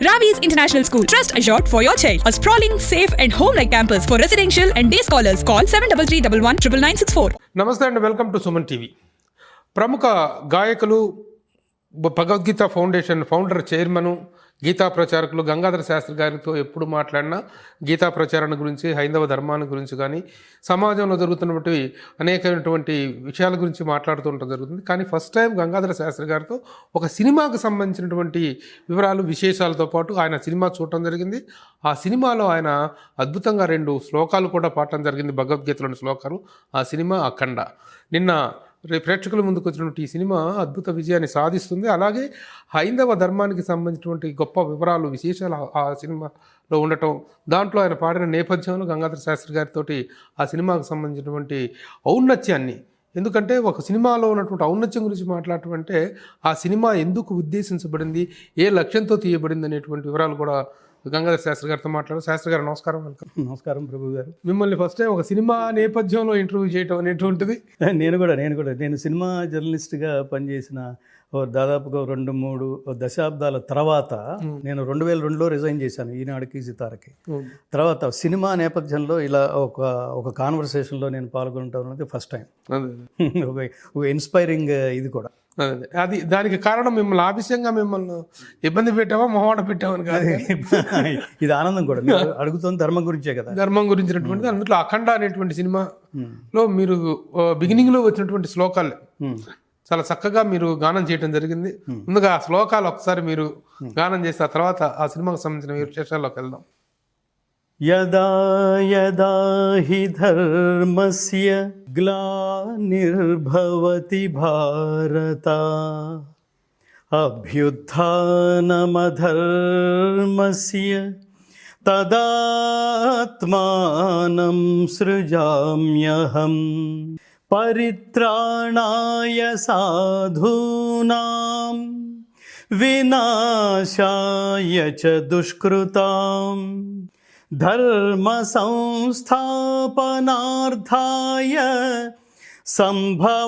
Ravi's International School. Trust assured for your child. A sprawling, safe and home-like campus for residential and day scholars. Call 7331 నమస్తే అండి, welcome to Suman TV. ప్రముఖ గాయకులు, Bhagavad Gita foundation founder, chairman, Geeta ప్రచారకులు గంగాధర శాస్త్రి గారితో ఎప్పుడు మాట్లాడినా గీతా ప్రచారణ గురించి, హైందవ ధర్మాన్ని గురించి కానీ, సమాజంలో జరుగుతున్నటువంటి అనేకమైనటువంటి విషయాల గురించి మాట్లాడుతూ ఉండటం జరుగుతుంది. కానీ ఫస్ట్ టైం గంగాధర శాస్త్రి గారితో ఒక సినిమాకు సంబంధించినటువంటి వివరాలు, విశేషాలతో పాటు ఆయన సినిమా చూడటం జరిగింది. ఆ సినిమాలో ఆయన అద్భుతంగా 2 శ్లోకాలు కూడా పాడటం జరిగింది, భగవద్గీతలోని శ్లోకాలు. ఆ సినిమా అఖండ. నిన్న ప్రేక్షకుల ముందుకు వచ్చినటువంటి ఈ సినిమా అద్భుత విజయాన్ని సాధిస్తుంది. అలాగే హైందవ ధర్మానికి సంబంధించినటువంటి గొప్ప వివరాలు, విశేషాలు ఆ సినిమాలో ఉండటం, దాంట్లో ఆయన పాడిన నేపథ్యంలో గంగాధర శాస్త్రి గారితో ఆ సినిమాకు సంబంధించినటువంటి ఔన్నత్యాన్ని, ఎందుకంటే ఒక సినిమాలో ఉన్నటువంటి ఔన్నత్యం గురించి మాట్లాడటం అంటే ఆ సినిమా ఎందుకు ఉద్దేశించబడింది, ఏ లక్ష్యంతో తీయబడింది అనేటువంటి వివరాలు కూడా గంగాధర శాస్త్రి గారితో మాట్లాడారు. శాస్త్రి గారు నమస్కారం. వెల్కమ్. నమస్కారం ప్రభు గారు. మిమ్మల్ని ఫస్ట్ టైం ఒక సినిమా నేపథ్యంలో ఇంటర్వ్యూ చేయటం అనేటువంటిది, నేను సినిమా జర్నలిస్ట్గా పనిచేసిన దాదాపుగా 2-3 దశాబ్దాల తర్వాత నేను 2002లో రిజైన్ చేశాను ఈనాడుకి, సితారకి. తర్వాత సినిమా నేపథ్యంలో ఇలా ఒక కాన్వర్సేషన్లో నేను పాల్గొనటం అనేది ఫస్ట్ టైం. ఒక ఇన్స్పైరింగ్ ఇది కూడా. అది దానికి కారణం మిమ్మల్ని ఆవిషయంగా మిమ్మల్ని ఇబ్బంది పెట్టావా, మొహమాట పెట్టామని కాదు. ఇది ఆనందం కూడా. అడుగుతుంది ధర్మం గురించే కదా. ధర్మం గురించినటువంటి అందులో అఖండ అనేటువంటి సినిమాలో మీరు బిగినింగ్లో వచ్చినటువంటి శ్లోకాలు చాలా చక్కగా మీరు గానం చేయడం జరిగింది. ముందుగా ఆ శ్లోకాలు ఒకసారి మీరు గానం చేస్తే ఆ తర్వాత ఆ సినిమాకు సంబంధించిన విశేషాల్లోకి వెళ్దాం. యదా యదా హి ధర్మస్య గ్లానిర్భవతి భారత అభ్యుత్థానమధర్మస్య తదాత్మానం సృజామ్యహం పరిత్రాణాయ సాధూనాం వినాశాయ చ దుష్కృతాం ధర్మ సంస్థాపనార్థాయ సంభవామి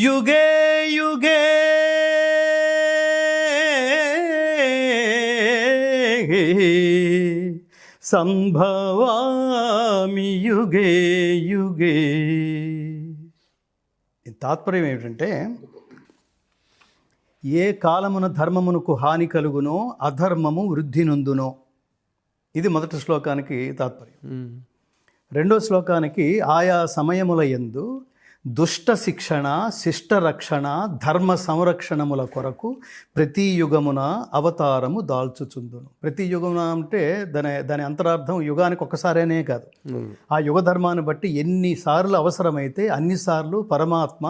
యుగే యుగే. సంభవామి యుగే యుగే. తాత్పర్యం ఏమిటంటే, ఏ కాలమున ధర్మమునకు హాని కలుగునో అధర్మము వృద్ధి నొందునో. ఇది మొదటి శ్లోకానికి తాత్పర్యం. రెండో శ్లోకానికి ఆయా సమయముల యందు దుష్ట శిక్షణ, శిష్ట రక్షణ, ధర్మ సంరక్షణముల కొరకు ప్రతి యుగమున అవతారము దాల్చుచుందును. ప్రతి యుగమున అంటే దాని అంతరార్థం యుగానికి ఒక్కసారేనే కాదు. ఆ యుగ ధర్మాన్ని బట్టి ఎన్నిసార్లు అవసరమైతే అన్నిసార్లు పరమాత్మ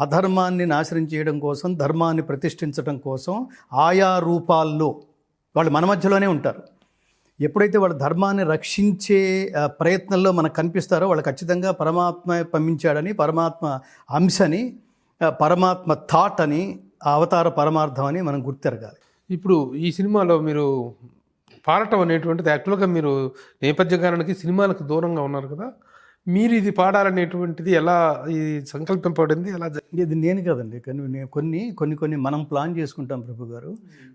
అధర్మాన్ని నాశనం చేయడం కోసం, ధర్మాన్ని ప్రతిష్ఠించడం కోసం ఆయా రూపాల్లో వాళ్ళు మన మధ్యలోనే ఉంటారు. ఎప్పుడైతే వాళ్ళ ధర్మాన్ని రక్షించే ప్రయత్నంలో మనకు కనిపిస్తారో వాళ్ళు ఖచ్చితంగా పరమాత్మ పంపించాడని, పరమాత్మ అంశని, పరమాత్మ థాట్ అని, అవతార పరమార్థం అని మనం గుర్తెరగాలి. ఇప్పుడు ఈ సినిమాలో మీరు పాడటం అనేటువంటిది యాక్చువల్గా మీరు నేపథ్య గానానికి సినిమాలకు దూరంగా ఉన్నారు కదా, మీరు ఇది పాడాలనేటువంటిది ఎలా ఈ సంకల్పం పడింది, ఎలా? ఇది నేను కదండి, కొన్ని మనం ప్లాన్ చేసుకుంటాం ప్రభు గారు,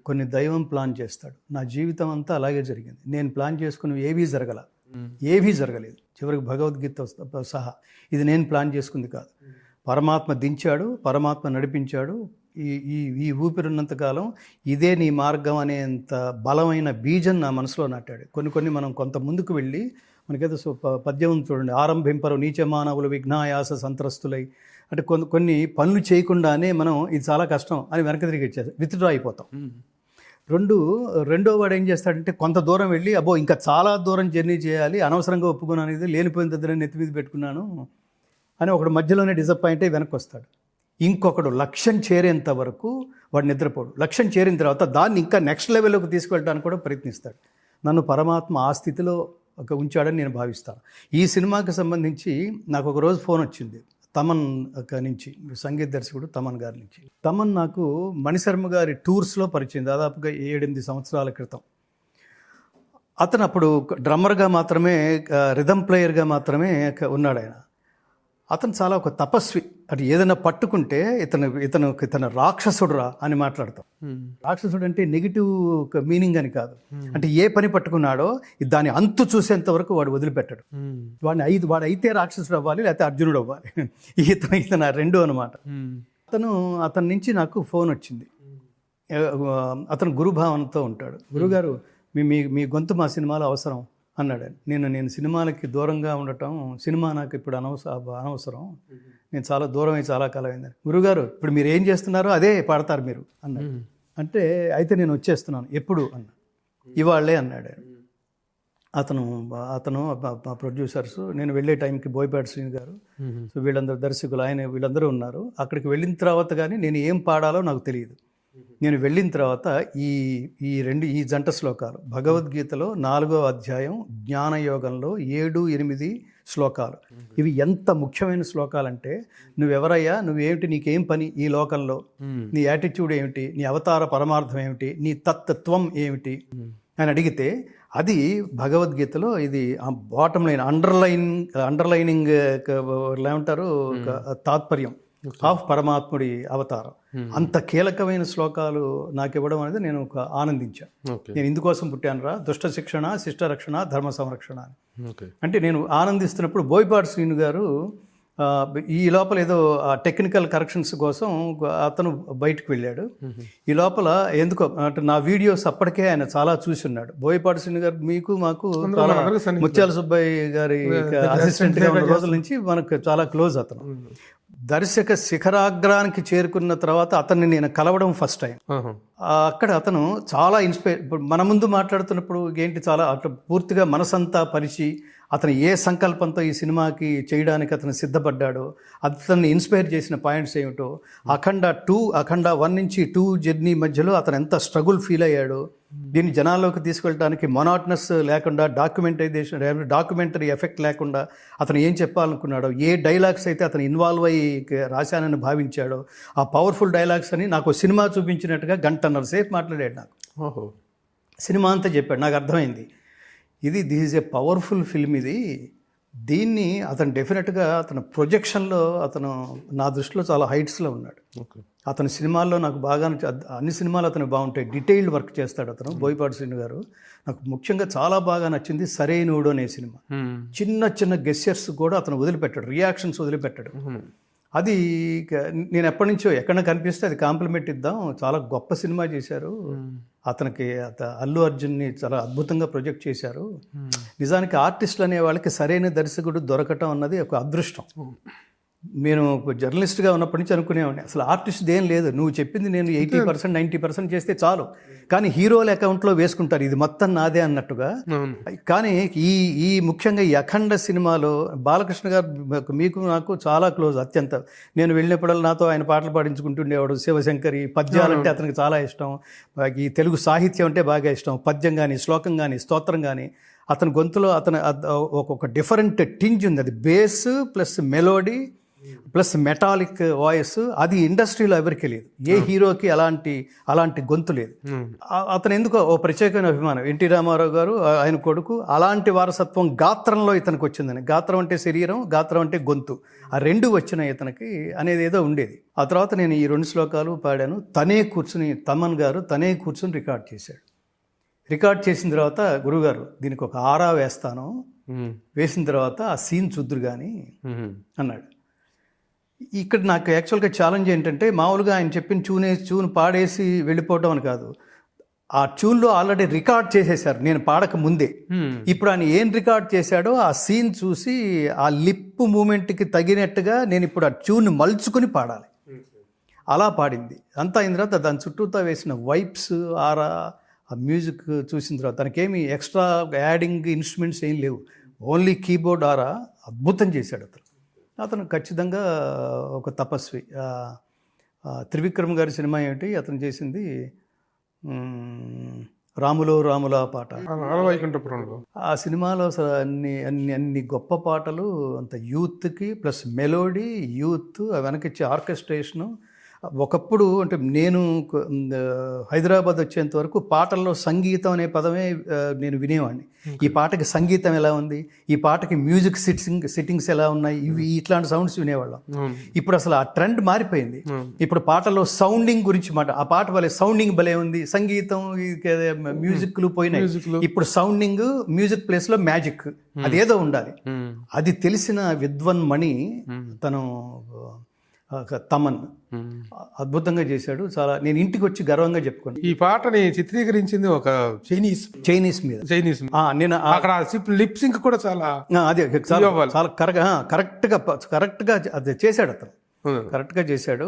కొన్ని దైవం ప్లాన్ చేస్తాడు. నా జీవితం అంతా అలాగే జరిగింది. నేను ప్లాన్ చేసుకుని ఏవీ జరగలేదు. చివరికి భగవద్గీత సహా ఇది నేను ప్లాన్ చేసుకుంది కాదు. పరమాత్మ దించాడు, పరమాత్మ నడిపించాడు. ఈ ఊపిరిన్నంతకాలం ఇదే నీ మార్గం అనేంత బలమైన బీజం నా మనసులో నాటాడు. కొన్ని మనం కొంత ముందుకు వెళ్ళి, మనకైతే పద్యం ఉంది చూడండి, ఆరంభింపరు నీచ మానవులు విఘ్నాయాస సంత్రస్తులై. అంటే కొన్ని పనులు చేయకుండానే మనం ఇది చాలా కష్టం అని వెనక తిరిగి వచ్చేది, విత్డ్రా అయిపోతాం. రెండో వాడు ఏం చేస్తాడంటే, కొంత దూరం వెళ్ళి అబ్బో ఇంకా చాలా దూరం జర్నీ చేయాలి, అనవసరంగా ఒప్పుకున్నాను, ఇది లేనిపోయిన దగ్గర నెత్తి మీద పెట్టుకున్నాను అని ఒకడు మధ్యలోనే డిసప్పాయింట్ అయ్యి వెనక్కి వస్తాడు. ఇంకొకడు లక్ష్యం చేరేంత వరకు వాడు నిద్రపోడు. లక్ష్యం చేరిన తర్వాత దాన్ని ఇంకా నెక్స్ట్ లెవెల్లోకి తీసుకెళ్ళడానికి కూడా ప్రయత్నిస్తాడు. నన్ను పరమాత్మ ఆ స్థితిలో ఉంచాడని నేను భావిస్తాను. ఈ సినిమాకి సంబంధించి నాకు ఒక రోజు ఫోన్ వచ్చింది తమన్ నుంచి, సంగీత దర్శకుడు తమన్ గారి నుంచి. తమన్ నాకు మణిశర్మ గారి టూర్స్లో పరిచయం, దాదాపుగా 7-8 సంవత్సరాల క్రితం. అతను అప్పుడు డ్రమ్మర్గా మాత్రమే, రిథమ్ ప్లేయర్గా మాత్రమే ఉన్నాడు ఆయన. అతను చాలా ఒక తపస్వి. అంటే ఏదైనా పట్టుకుంటే ఇతను రాక్షసుడురా అని మాట్లాడతాం. రాక్షసుడు అంటే నెగిటివ్ మీనింగ్ అని కాదు. అంటే ఏ పని పట్టుకున్నాడో దాని అంతు చూసేంత వరకు వాడు వదిలిపెట్టాడు. వాడు అయితే రాక్షసుడు అవ్వాలి, లేకపోతే అర్జునుడు అవ్వాలి. ఇతను రెండు అనమాట. అతని నుంచి నాకు ఫోన్ వచ్చింది. అతను గురుభావనతో ఉంటాడు. గురుగారు, మీ గొంతు మా సినిమాలో అవసరం అన్నాడు. నేను సినిమాలకి దూరంగా ఉండటం, సినిమా నాకు ఇప్పుడు అనవసరం, నేను చాలా దూరం అయి చాలా కాలం అయిందని. గురుగారు, ఇప్పుడు మీరు ఏం చేస్తున్నారో అదే పాడతారు మీరు అన్నాడు. అంటే అయితే నేను వచ్చేస్తున్నాను. ఎప్పుడు అన్నా. ఇవాళ్లే అన్నాడు. అతను ప్రొడ్యూసర్స్, నేను వెళ్ళే టైంకి బోయపాటి శ్రీని గారు, సో వీళ్ళందరూ దర్శకులు, వీళ్ళందరూ ఉన్నారు. అక్కడికి వెళ్ళిన తర్వాత కానీ నేను ఏం పాడాలో నాకు తెలియదు. నేను వెళ్ళిన తర్వాత ఈ జంట శ్లోకాలు భగవద్గీతలో 4వ అధ్యాయం జ్ఞానయోగంలో 7-8 శ్లోకాలు. ఇవి ఎంత ముఖ్యమైన శ్లోకాలంటే, నువ్వెవరయ్యా, నువ్వేమిటి, నీకేం పని ఈ లోకంలో, నీ యాటిట్యూడ్ ఏమిటి, నీ అవతార పరమార్థం ఏమిటి, నీ తత్వం ఏమిటి అని అడిగితే అది భగవద్గీతలో ఇది బాటమ్ లైన్ అండర్లైనింగ్ ఏమంటారు తాత్పర్యం ఆఫ్ పరమాత్ముడి అవతారం. అంత కీలకమైన శ్లోకాలు నాకు ఇవ్వడం అనేది నేను ఆనందించాను. నేను ఇందుకోసం పుట్టానురా, దుష్ట శిక్షణ, శిష్ట రక్షణ, ధర్మ సంరక్షణ అని. అంటే నేను ఆనందిస్తున్నప్పుడు బోయపాటి శ్రీను గారు ఈ లోపల ఏదో టెక్నికల్ కరెక్షన్స్ కోసం అతను బయటకు వెళ్ళాడు. ఈ లోపల ఎందుకో అంటే నా వీడియోస్ అప్పటికే ఆయన చాలా చూసి ఉన్నాడు. బోయపాటి శ్రీను గారు మీకు మాకు ముత్యాల సుబ్బయ్య గారి అసిస్టెంట్గా ఉన్న రోజుల నుంచి మనకు చాలా క్లోజ్. అతను దర్శక శిఖరాగ్రానికి చేరుకున్న తర్వాత అతన్ని నేను కలవడం ఫస్ట్ టైం. అక్కడ అతను చాలా ఇప్పుడు మన ముందు మాట్లాడుతున్నప్పుడు ఏంటి చాలా అట్లా పూర్తిగా మనసంతా పరిచి అతను ఏ సంకల్పంతో ఈ సినిమాకి చేయడానికి అతను సిద్ధపడ్డాడో, అతన్ని ఇన్స్పైర్ చేసిన పాయింట్స్ ఏమిటో, అఖండ 1 నుంచి 2 జర్నీ మధ్యలో అతను ఎంత స్ట్రగుల్ ఫీల్ అయ్యాడో, దీన్ని జనాల్లోకి తీసుకెళ్ళడానికి మొనాటనస్ లేకుండా, డాక్యుమెంటరీ ఎఫెక్ట్ లేకుండా అతను ఏం చెప్పాలనుకున్నాడో, ఏ డైలాగ్స్ అయితే అతను ఇన్వాల్వ్ అయ్యి రాశానని భావించాడో, ఆ పవర్ఫుల్ డైలాగ్స్ అని నాకు సినిమా చూపించినట్టుగా 1.5 సేపు మాట్లాడాడు నాకు. సినిమా అంతా చెప్పాడు. నాకు అర్థమైంది this is a powerful film. దీన్ని అతను డెఫినెట్గా అతను ప్రొజెక్షన్లో అతను నా దృష్టిలో చాలా హైట్స్లో ఉన్నాడు. అతని సినిమాల్లో నాకు బాగా అన్ని సినిమాలు అతను బాగుంటాయి. డీటెయిల్డ్ వర్క్ చేస్తాడు అతను. బోయపాటి శ్రీను గారు నాకు ముఖ్యంగా చాలా బాగా నచ్చింది సరైనోడు అనే సినిమా. చిన్న గెస్చర్స్ కూడా అతను వదిలిపెట్టాడు, రియాక్షన్స్ వదిలిపెట్టాడు. అది నేను ఎప్పటి నుంచో ఎక్కడ కనిపిస్తే అది కాంప్లిమెంట్ ఇద్దాం, చాలా గొప్ప సినిమా చేశారు. అతనికి అల్లు అర్జున్ని చాలా అద్భుతంగా ప్రొజెక్ట్ చేశారు. నిజానికి ఆర్టిస్టులు అనే వాళ్ళకి సరైన దర్శకుడు దొరకటం అన్నది ఒక అదృష్టం. నేను జర్నలిస్ట్గా ఉన్నప్పటి నుంచి అనుకునేవాడిని, అసలు ఆర్టిస్ట్ దేం లేదు, నువ్వు చెప్పింది నేను 80% 90% చేస్తే చాలు, కానీ హీరోల అకౌంట్లో వేసుకుంటారు ఇది మొత్తం నాదే అన్నట్టుగా. కానీ ఈ ముఖ్యంగా ఈ అఖండ సినిమాలో బాలకృష్ణ గారు మీకు నాకు చాలా క్లోజ్, అత్యంత. నేను వెళ్ళినప్పుడల్లా నాతో ఆయన పాటలు పాడించుకుంటుండేవాడు. శివశంకరి పద్యాలంటే అతనికి చాలా ఇష్టం, ఈ తెలుగు సాహిత్యం అంటే బాగా ఇష్టం. పద్యం కానీ, శ్లోకం కానీ, స్తోత్రం కానీ అతని గొంతులో ఒక డిఫరెంట్ టింజ్ ఉంది. అది base plus melody plus metallic voice. అది ఇండస్ట్రీలో ఎవరికి లేదు, ఏ హీరోకి అలాంటి గొంతు లేదు. అతను ఎందుకో ఓ ప్రత్యేకమైన అభిమానం. ఎన్టీ రామారావు గారు ఆయన కొడుకు, అలాంటి వారసత్వం గాత్రంలో ఇతనికి వచ్చిందని. గాత్రం అంటే శరీరం, గాత్రం అంటే గొంతు, ఆ 2 వచ్చినాయి ఇతనికి అనేది ఏదో ఉండేది. ఆ తర్వాత నేను ఈ 2 శ్లోకాలు పాడాను. తమన్ గారు తనే కూర్చుని రికార్డ్ చేశాడు. రికార్డ్ చేసిన తర్వాత, గురుగారు దీనికి ఒక ఆరా వేస్తాను, వేసిన తర్వాత ఆ సీన్ చూద్దురు కానీ అన్నాడు. ఇక్కడ నాకు యాక్చువల్గా ఛాలెంజ్ ఏంటంటే, మామూలుగా ఆయన చెప్పిన ట్యూన్ పాడేసి వెళ్ళిపోవడం అని కాదు, ఆ ట్యూన్లో ఆల్రెడీ రికార్డ్ చేసేసారు నేను పాడక ముందే. ఇప్పుడు ఆయన ఏం రికార్డ్ చేశాడో ఆ సీన్ చూసి ఆ లిప్ మూమెంట్కి తగినట్టుగా నేను ఇప్పుడు ఆ ట్యూన్ మలుచుకుని పాడాలి. అలా పాడింది. అంతా అయిన తర్వాత దాని చుట్టూతో వేసిన వైబ్స్, ఆరా, ఆ మ్యూజిక్ చూసిన తర్వాత తనకేమి ఎక్స్ట్రా యాడింగ్ ఇన్స్ట్రుమెంట్స్ ఏం లేవు, ఓన్లీ కీబోర్డ్ ఆరా. అద్భుతం చేశాడు అతను ఖచ్చితంగా ఒక తపస్వి. త్రివిక్రమ్ గారి సినిమా ఏమిటి అతను చేసింది, రాములో రాములా పాట. ఆ సినిమాలో అన్ని గొప్ప పాటలు, అంత యూత్కి ప్లస్ మెలోడీ, యూత్ వెనకిచ్చే ఆర్కెస్ట్రేషను, ఒకప్పుడు అంటే నేను హైదరాబాద్ వచ్చేంత వరకు పాటల్లో సంగీతం అనే పదమే నేను వినేవాడిని. ఈ పాటకి సంగీతం ఎలా ఉంది, ఈ పాటకి మ్యూజిక్ సిట్టింగ్స్ ఎలా ఉన్నాయి, ఇవి ఇట్లాంటి సౌండ్స్ వినేవాళ్ళం. ఇప్పుడు అసలు ఆ ట్రెండ్ మారిపోయింది. ఇప్పుడు పాటల్లో సౌండింగ్ గురించి ఆ పాట భలే సౌండింగ్ భలే ఉంది, సంగీతం మ్యూజిక్లు పోయినాయి. ఇప్పుడు సౌండింగ్ మ్యూజిక్ ప్లేస్ లో మ్యాజిక్ అదేదో ఉండాలి. అది తెలిసిన విద్వన్ మణి తను తమన్ అద్భుతంగా చేశాడు. చాలా నేను ఇంటికి వచ్చి గర్వంగా చెప్పుకోండి. ఈ పాటని చిత్రీకరించింది ఒక చైనీస్ మీద. నేను అక్కడ లిప్ సింక్ కూడా చాలా అదే చాలా కరెక్ట్గా అది చేశాడు అతను, కరెక్ట్గా చేశాడు.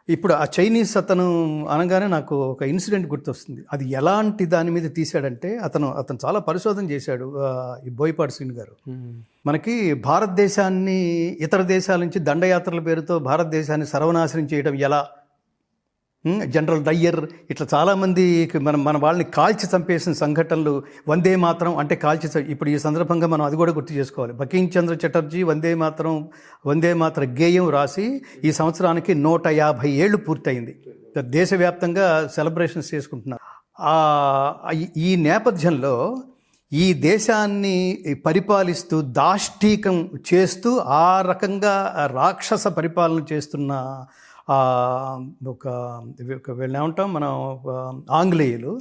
ఇప్పుడు ఆ చైనీస్ అతను అనగానే నాకు ఒక ఇన్సిడెంట్ గుర్తొస్తుంది. అది ఎలాంటి దాని మీద తీశాడంటే అతను చాలా పరిశోధన చేశాడు ఈ బోయపాటి శ్రీను గారు. మనకి భారతదేశాన్ని ఇతర దేశాల నుంచి దండయాత్రల పేరుతో భారతదేశాన్ని సర్వనాశనం చేయడం ఎలా, జనరల్ డయ్యర్ ఇట్లా చాలామంది మన వాళ్ళని కాల్చి చంపేసిన సంఘటనలు, వందే మాత్రం అంటే ఇప్పుడు ఈ సందర్భంగా మనం అది కూడా గుర్తు చేసుకోవాలి. బంకిం చంద్ర చటర్జీ వందే మాత్ర గేయం రాసి ఈ సంవత్సరానికి 150 ఏళ్ళు పూర్తయింది. దేశవ్యాప్తంగా సెలబ్రేషన్స్ చేసుకుంటున్నారు. ఈ నేపథ్యంలో ఈ దేశాన్ని పరిపాలిస్తూ దాష్టీకం చేస్తూ ఆ రకంగా రాక్షస పరిపాలన చేస్తున్న ఏమంటాం మనం ఆంగ్లేయులు,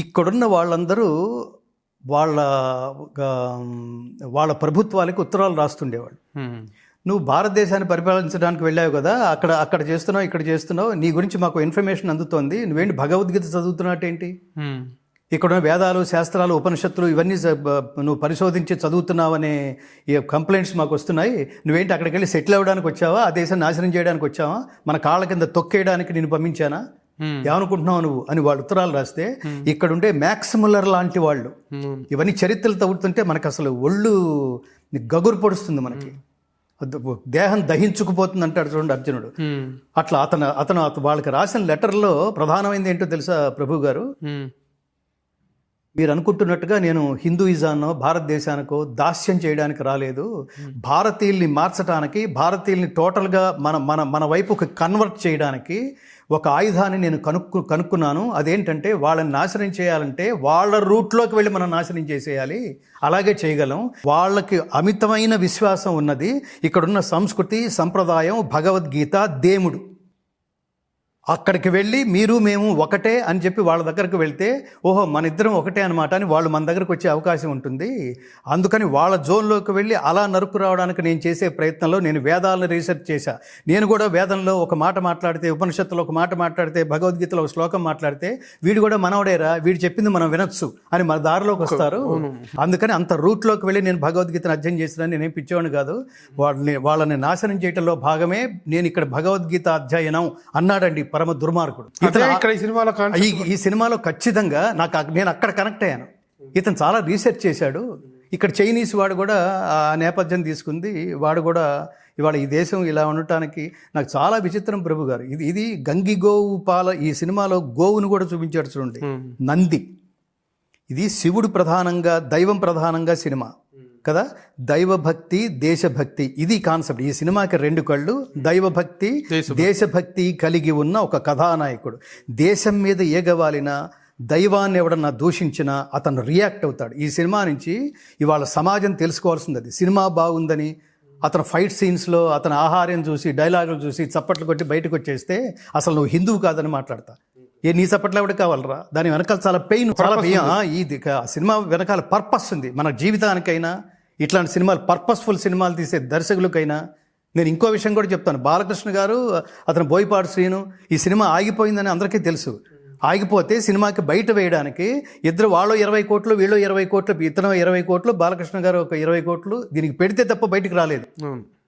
ఇక్కడున్న వాళ్ళందరూ వాళ్ళ ప్రభుత్వాలకు ఉత్తరాలు రాస్తుండేవాళ్ళు. నువ్వు భారతదేశాన్ని పరిపాలించడానికి వెళ్ళావు కదా, అక్కడ చేస్తున్నావు, ఇక్కడ చేస్తున్నావు, నీ గురించి మాకు ఇన్ఫర్మేషన్ అందుతోంది, నువ్వేంటి భగవద్గీత చదువుతున్నట్టేంటి, ఇక్కడ వేదాలు శాస్త్రాలు ఉపనిషత్తులు ఇవన్నీ నువ్వు పరిశోధించి చదువుతున్నావనే కంప్లైంట్స్ మాకు వస్తున్నాయి, నువ్వేంటి అక్కడికి వెళ్ళి సెటిల్ అవ్వడానికి వచ్చావా, ఆ దేశాన్ని నాశనం చేయడానికి వచ్చావా, మన కాళ్ళ కింద తొక్కేయడానికి నేను పంపించానా, ఏమనుకుంటున్నావు నువ్వు అని వాళ్ళు ఉత్తరాలు రాస్తే, ఇక్కడుండే మ్యాక్స్ ముల్లర్ లాంటి వాళ్ళు ఇవన్నీ చరిత్రలు తవ్వుతుంటే మనకు అసలు ఒళ్ళు గగురు పొడుస్తుంది, మనకి దేహం దహించుకుపోతుంది అంటాడు చూడండి అర్జునుడు. అట్లా అతను వాళ్ళకి రాసిన లెటర్లో ప్రధానమైనది ఏంటో తెలుసా ప్రభు గారు, మీరు అనుకుంటున్నట్టుగా నేను హిందూయిజాన్నో భారతదేశానికో దాస్యం చేయడానికి రాలేదు, భారతీయుల్ని మార్చడానికి, భారతీయుల్ని టోటల్గా మన వైపుకి కన్వర్ట్ చేయడానికి ఒక ఆయుధాన్ని నేను కనుక్కున్నాను. అదేంటంటే వాళ్ళని నాశనం చేయాలంటే వాళ్ళ రూట్లోకి వెళ్ళి మనం నాశనం చేసేయాలి, అలాగే చేయగలం. వాళ్ళకి అమితమైన విశ్వాసం ఉన్నది, ఇక్కడున్న సంస్కృతి సంప్రదాయం భగవద్గీత దేవుడు, అక్కడికి వెళ్ళి మీరు మేము ఒకటే అని చెప్పి వాళ్ళ దగ్గరకు వెళ్తే ఓహో మన ఇద్దరం ఒకటే అనమాట అని వాళ్ళు మన దగ్గరకు వచ్చే అవకాశం ఉంటుంది. అందుకని వాళ్ళ జోన్లోకి వెళ్ళి అలా నరుకు రావడానికి నేను చేసే ప్రయత్నంలో నేను వేదాలను రీసెర్చ్ చేశా. నేను కూడా వేదంలో ఒక మాట మాట్లాడితే, ఉపనిషత్తులో ఒక మాట మాట్లాడితే, భగవద్గీతలో ఒక శ్లోకం మాట్లాడితే వీడు కూడా మనవడేరా, వీడు చెప్పింది మనం వినొచ్చు అని మన దారిలోకి వస్తారు. అందుకని అంత రూట్లోకి వెళ్ళి నేను భగవద్గీతను అధ్యయనం చేసినా నేనేం పిచ్చేవాడిని కాదు. వాళ్ళని నాశనం చేయడంలో భాగమే నేను ఇక్కడ భగవద్గీత అధ్యయనం అన్నాడండి పరమ దుర్మార్గుడు. ఈ సినిమాలో ఖచ్చితంగా నేను అక్కడ కనెక్ట్ అయ్యాను. ఇతను చాలా రీసెర్చ్ చేశాడు. ఇక్కడ చైనీస్ వాడు కూడా ఆ నేపథ్యం తీసుకుంది. వాడు కూడా ఇవాళ ఈ దేశం ఇలా ఉండటానికి నాకు చాలా విచిత్రం ప్రభు గారు. ఇది గంగిగోవు పాల ఈ సినిమాలో గోవును కూడా చూపించాడు చూడండి, నంది. ఇది శివుడు ప్రధానంగా, దైవం ప్రధానంగా సినిమా కదా, దైవభక్తి దేశభక్తి ఇది కాన్సెప్ట్. ఈ సినిమాకి 2 కళ్ళు, దైవభక్తి దేశభక్తి కలిగి ఉన్న ఒక కథానాయకుడు. దేశం మీద ఏగవాలినా, దైవాన్ని ఎవడన్నా దూషించినా అతను రియాక్ట్ అవుతాడు. ఈ సినిమా నుంచి ఇవాళ సమాజం తెలుసుకోవాల్సింది అది. సినిమా బాగుందని అతను ఫైట్ సీన్స్లో అతను ఆహార్యం చూసి, డైలాగులు చూసి చప్పట్లు కొట్టి బయటకు వచ్చేస్తే అసలు నువ్వు హిందువు కాదని మాట్లాడతా. నీ చప్పట్లు ఎవరికి కావాలరా? దాని వెనకాల చాలా పెయిన్, చాలా భయం. ఇది సినిమా వెనకాల పర్పస్ ఉంది. మన జీవితానికైనా ఇట్లాంటి సినిమాలు, పర్పస్ఫుల్ సినిమాలు తీసే దర్శకులకైనా. నేను ఇంకో విషయం కూడా చెప్తాను. బాలకృష్ణ గారు, అతను బోయపాటి శ్రీను, ఈ సినిమా ఆగిపోయిందని అందరికీ తెలుసు. ఆగిపోతే సినిమాకి బయట వేయడానికి ఇద్దరు, వాళ్ళు 20 కోట్లు వీళ్ళు 20 కోట్లు, ఇతను 20 కోట్లు, బాలకృష్ణ గారు ఒక 20 కోట్లు దీనికి పెడితే తప్ప బయటకు రాలేదు.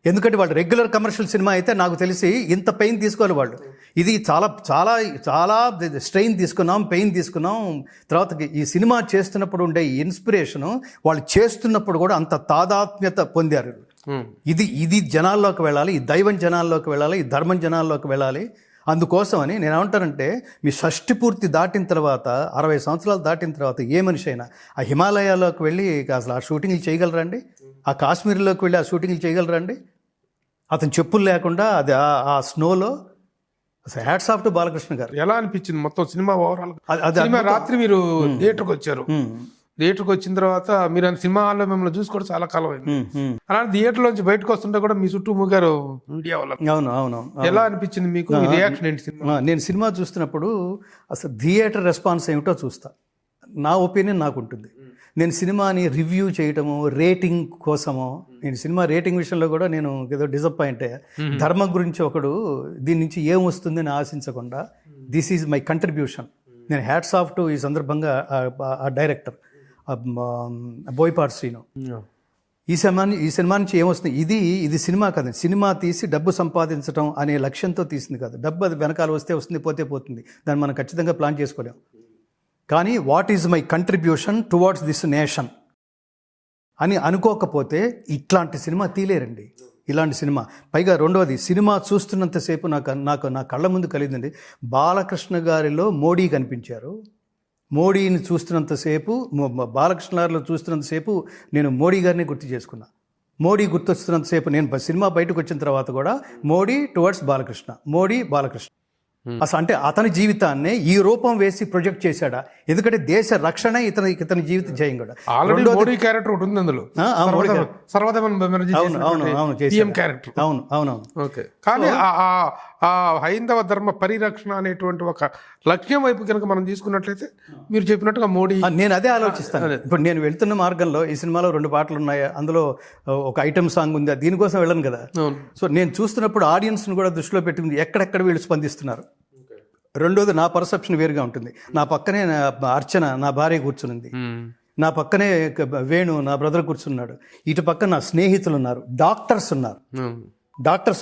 ఎందుకంటే వాళ్ళు రెగ్యులర్ కమర్షియల్ సినిమా అయితే నాకు తెలిసి ఇంత పెయిన్ తీసుకోవాలి వాళ్ళు. ఇది చాలా చాలా చాలా స్ట్రెయిన్ తీసుకున్నాం, పెయిన్ తీసుకున్నాం. తర్వాత ఈ సినిమా చేస్తున్నప్పుడు ఉండే ఇన్స్పిరేషను వాళ్ళు చేస్తున్నప్పుడు కూడా అంత తాదాత్మ్యత పొందారు. ఇది జనాల్లోకి వెళ్ళాలి, ఈ దైవం జనాల్లోకి వెళ్ళాలి, ఈ ధర్మం జనాల్లోకి వెళ్ళాలి. అందుకోసమని నేను ఏమంటానంటే, మీ షష్టి పూర్తి దాటిన తర్వాత, 60 సంవత్సరాలు దాటిన తర్వాత ఏ మనిషి అయినా ఆ హిమాలయాల్లోకి వెళ్ళి అసలు ఆ షూటింగ్లు చేయగలరండి? ఆ కాశ్మీర్లోకి వెళ్ళి ఆ షూటింగ్లు చేయగలరండి? అతను చెప్పులు లేకుండా అది ఆ స్నోలో అసలు హ్యాట్స్ ఆఫ్ టు బాలకృష్ణ గారు. ఎలా అనిపించింది మొత్తం సినిమా ఓవరాల్? అది సినిమా రాత్రి మీరు థియేటర్కి వచ్చారు. థియేటర్కి వచ్చిన తర్వాత మీరు సినిమా హాల్లో మిమ్మల్ని చూసుకోవడం చాలా కాలం అయింది. అలాంటి థియేటర్ నుంచి బయటకు వస్తుంటే కూడా మీ చుట్టూ మూగారు మీడియా వల్ల. అవును. ఎలా అనిపించింది మీకు? రియాక్షన్ ఏంటి సినిమా? నేను సినిమా చూస్తున్నప్పుడు అసలు థియేటర్ రెస్పాన్స్ ఏమిటో చూస్తా. నా ఒపీనియన్ నాకు ఉంటుంది. నేను సినిమాని రివ్యూ చేయటము, రేటింగ్ కోసమో, నేను సినిమా రేటింగ్ విషయంలో కూడా నేను ఏదో డిసప్పాయింట్ అయ్యా. ధర్మం గురించి ఒకడు దీని నుంచి ఏం వస్తుందని ఆశించకుండా దిస్ ఈజ్ మై కంట్రిబ్యూషన్. నేను హ్యాట్స్ ఆఫ్ టు ఈ సందర్భంగా ఆ డైరెక్టర్ బోయపాటి శ్రీను. ఈ సినిమా నుంచి ఏమొస్తుంది, ఇది సినిమా కాదు, సినిమా తీసి డబ్బు సంపాదించడం అనే లక్ష్యంతో తీసింది కాదు. డబ్బు అది వెనకాల వస్తే వస్తుంది, పోతే పోతుంది, దాన్ని మనం ఖచ్చితంగా ప్లాన్ చేసుకోలేం. కానీ what is my contribution towards this nation అని అనుకోకపోతే ఇట్లాంటి సినిమా తీలేరండి. ఇలాంటి సినిమా పైగా రెండవది, సినిమా చూస్తున్నంతసేపు నా కళ్ళ ముందు కలిగిందండి. బాలకృష్ణ గారిలో మోడీ కనిపించారు. మోడీని చూస్తున్నంతసేపు, బాలకృష్ణ గారిలో చూస్తున్నంతసేపు నేను మోడీ గారిని గుర్తు చేసుకున్నా. మోడీ గుర్తొస్తున్నంతసేపు నేను సినిమా బయటకు వచ్చిన తర్వాత కూడా మోడీ టువర్డ్స్ బాలకృష్ణ, మోడీ బాలకృష్ణ. అసలు అంటే అతని జీవితాన్ని ఈ రూపం వేసి ప్రొజెక్ట్ చేశాడా? ఎందుకంటే దేశ రక్షణ ఇతని జీవిత జయం కూడా. ఆల్రెడీ మోడీ క్యారెక్టర్ ఒకటి ఉంది అందులో. అవును. ఓకే. కానీ ఆ హైందవ ధర్మ పరిరక్షణ అనేటువంటి ఒక లక్ష్యం వైపు కనుక మనం తీసుకున్నట్లయితే మీరు చెప్పినట్టుగా మోడీ, నేను అదే ఆలోచిస్తాను. ఇప్పుడు నేను వెళ్తున్న మార్గంలో ఈ సినిమాలో 2 పాటలు ఉన్నాయి, అందులో ఒక ఐటమ్ సాంగ్ ఉంది, దీనికోసం వెళ్ళను కదా. సో నేను చూస్తున్నప్పుడు ఆడియన్స్ని కూడా దృష్టిలో పెట్టుకుంది, ఎక్కడెక్కడ వీళ్ళు స్పందిస్తున్నారు. రెండోది, నా పర్సెప్షన్ వేరుగా ఉంటుంది. నా పక్కనే అర్చన నా భార్య కూర్చునింది, నా పక్కనే వేణు నా బ్రదర్ కూర్చున్నాడు, ఇటు పక్క నా స్నేహితులు ఉన్నారు, డాక్టర్స్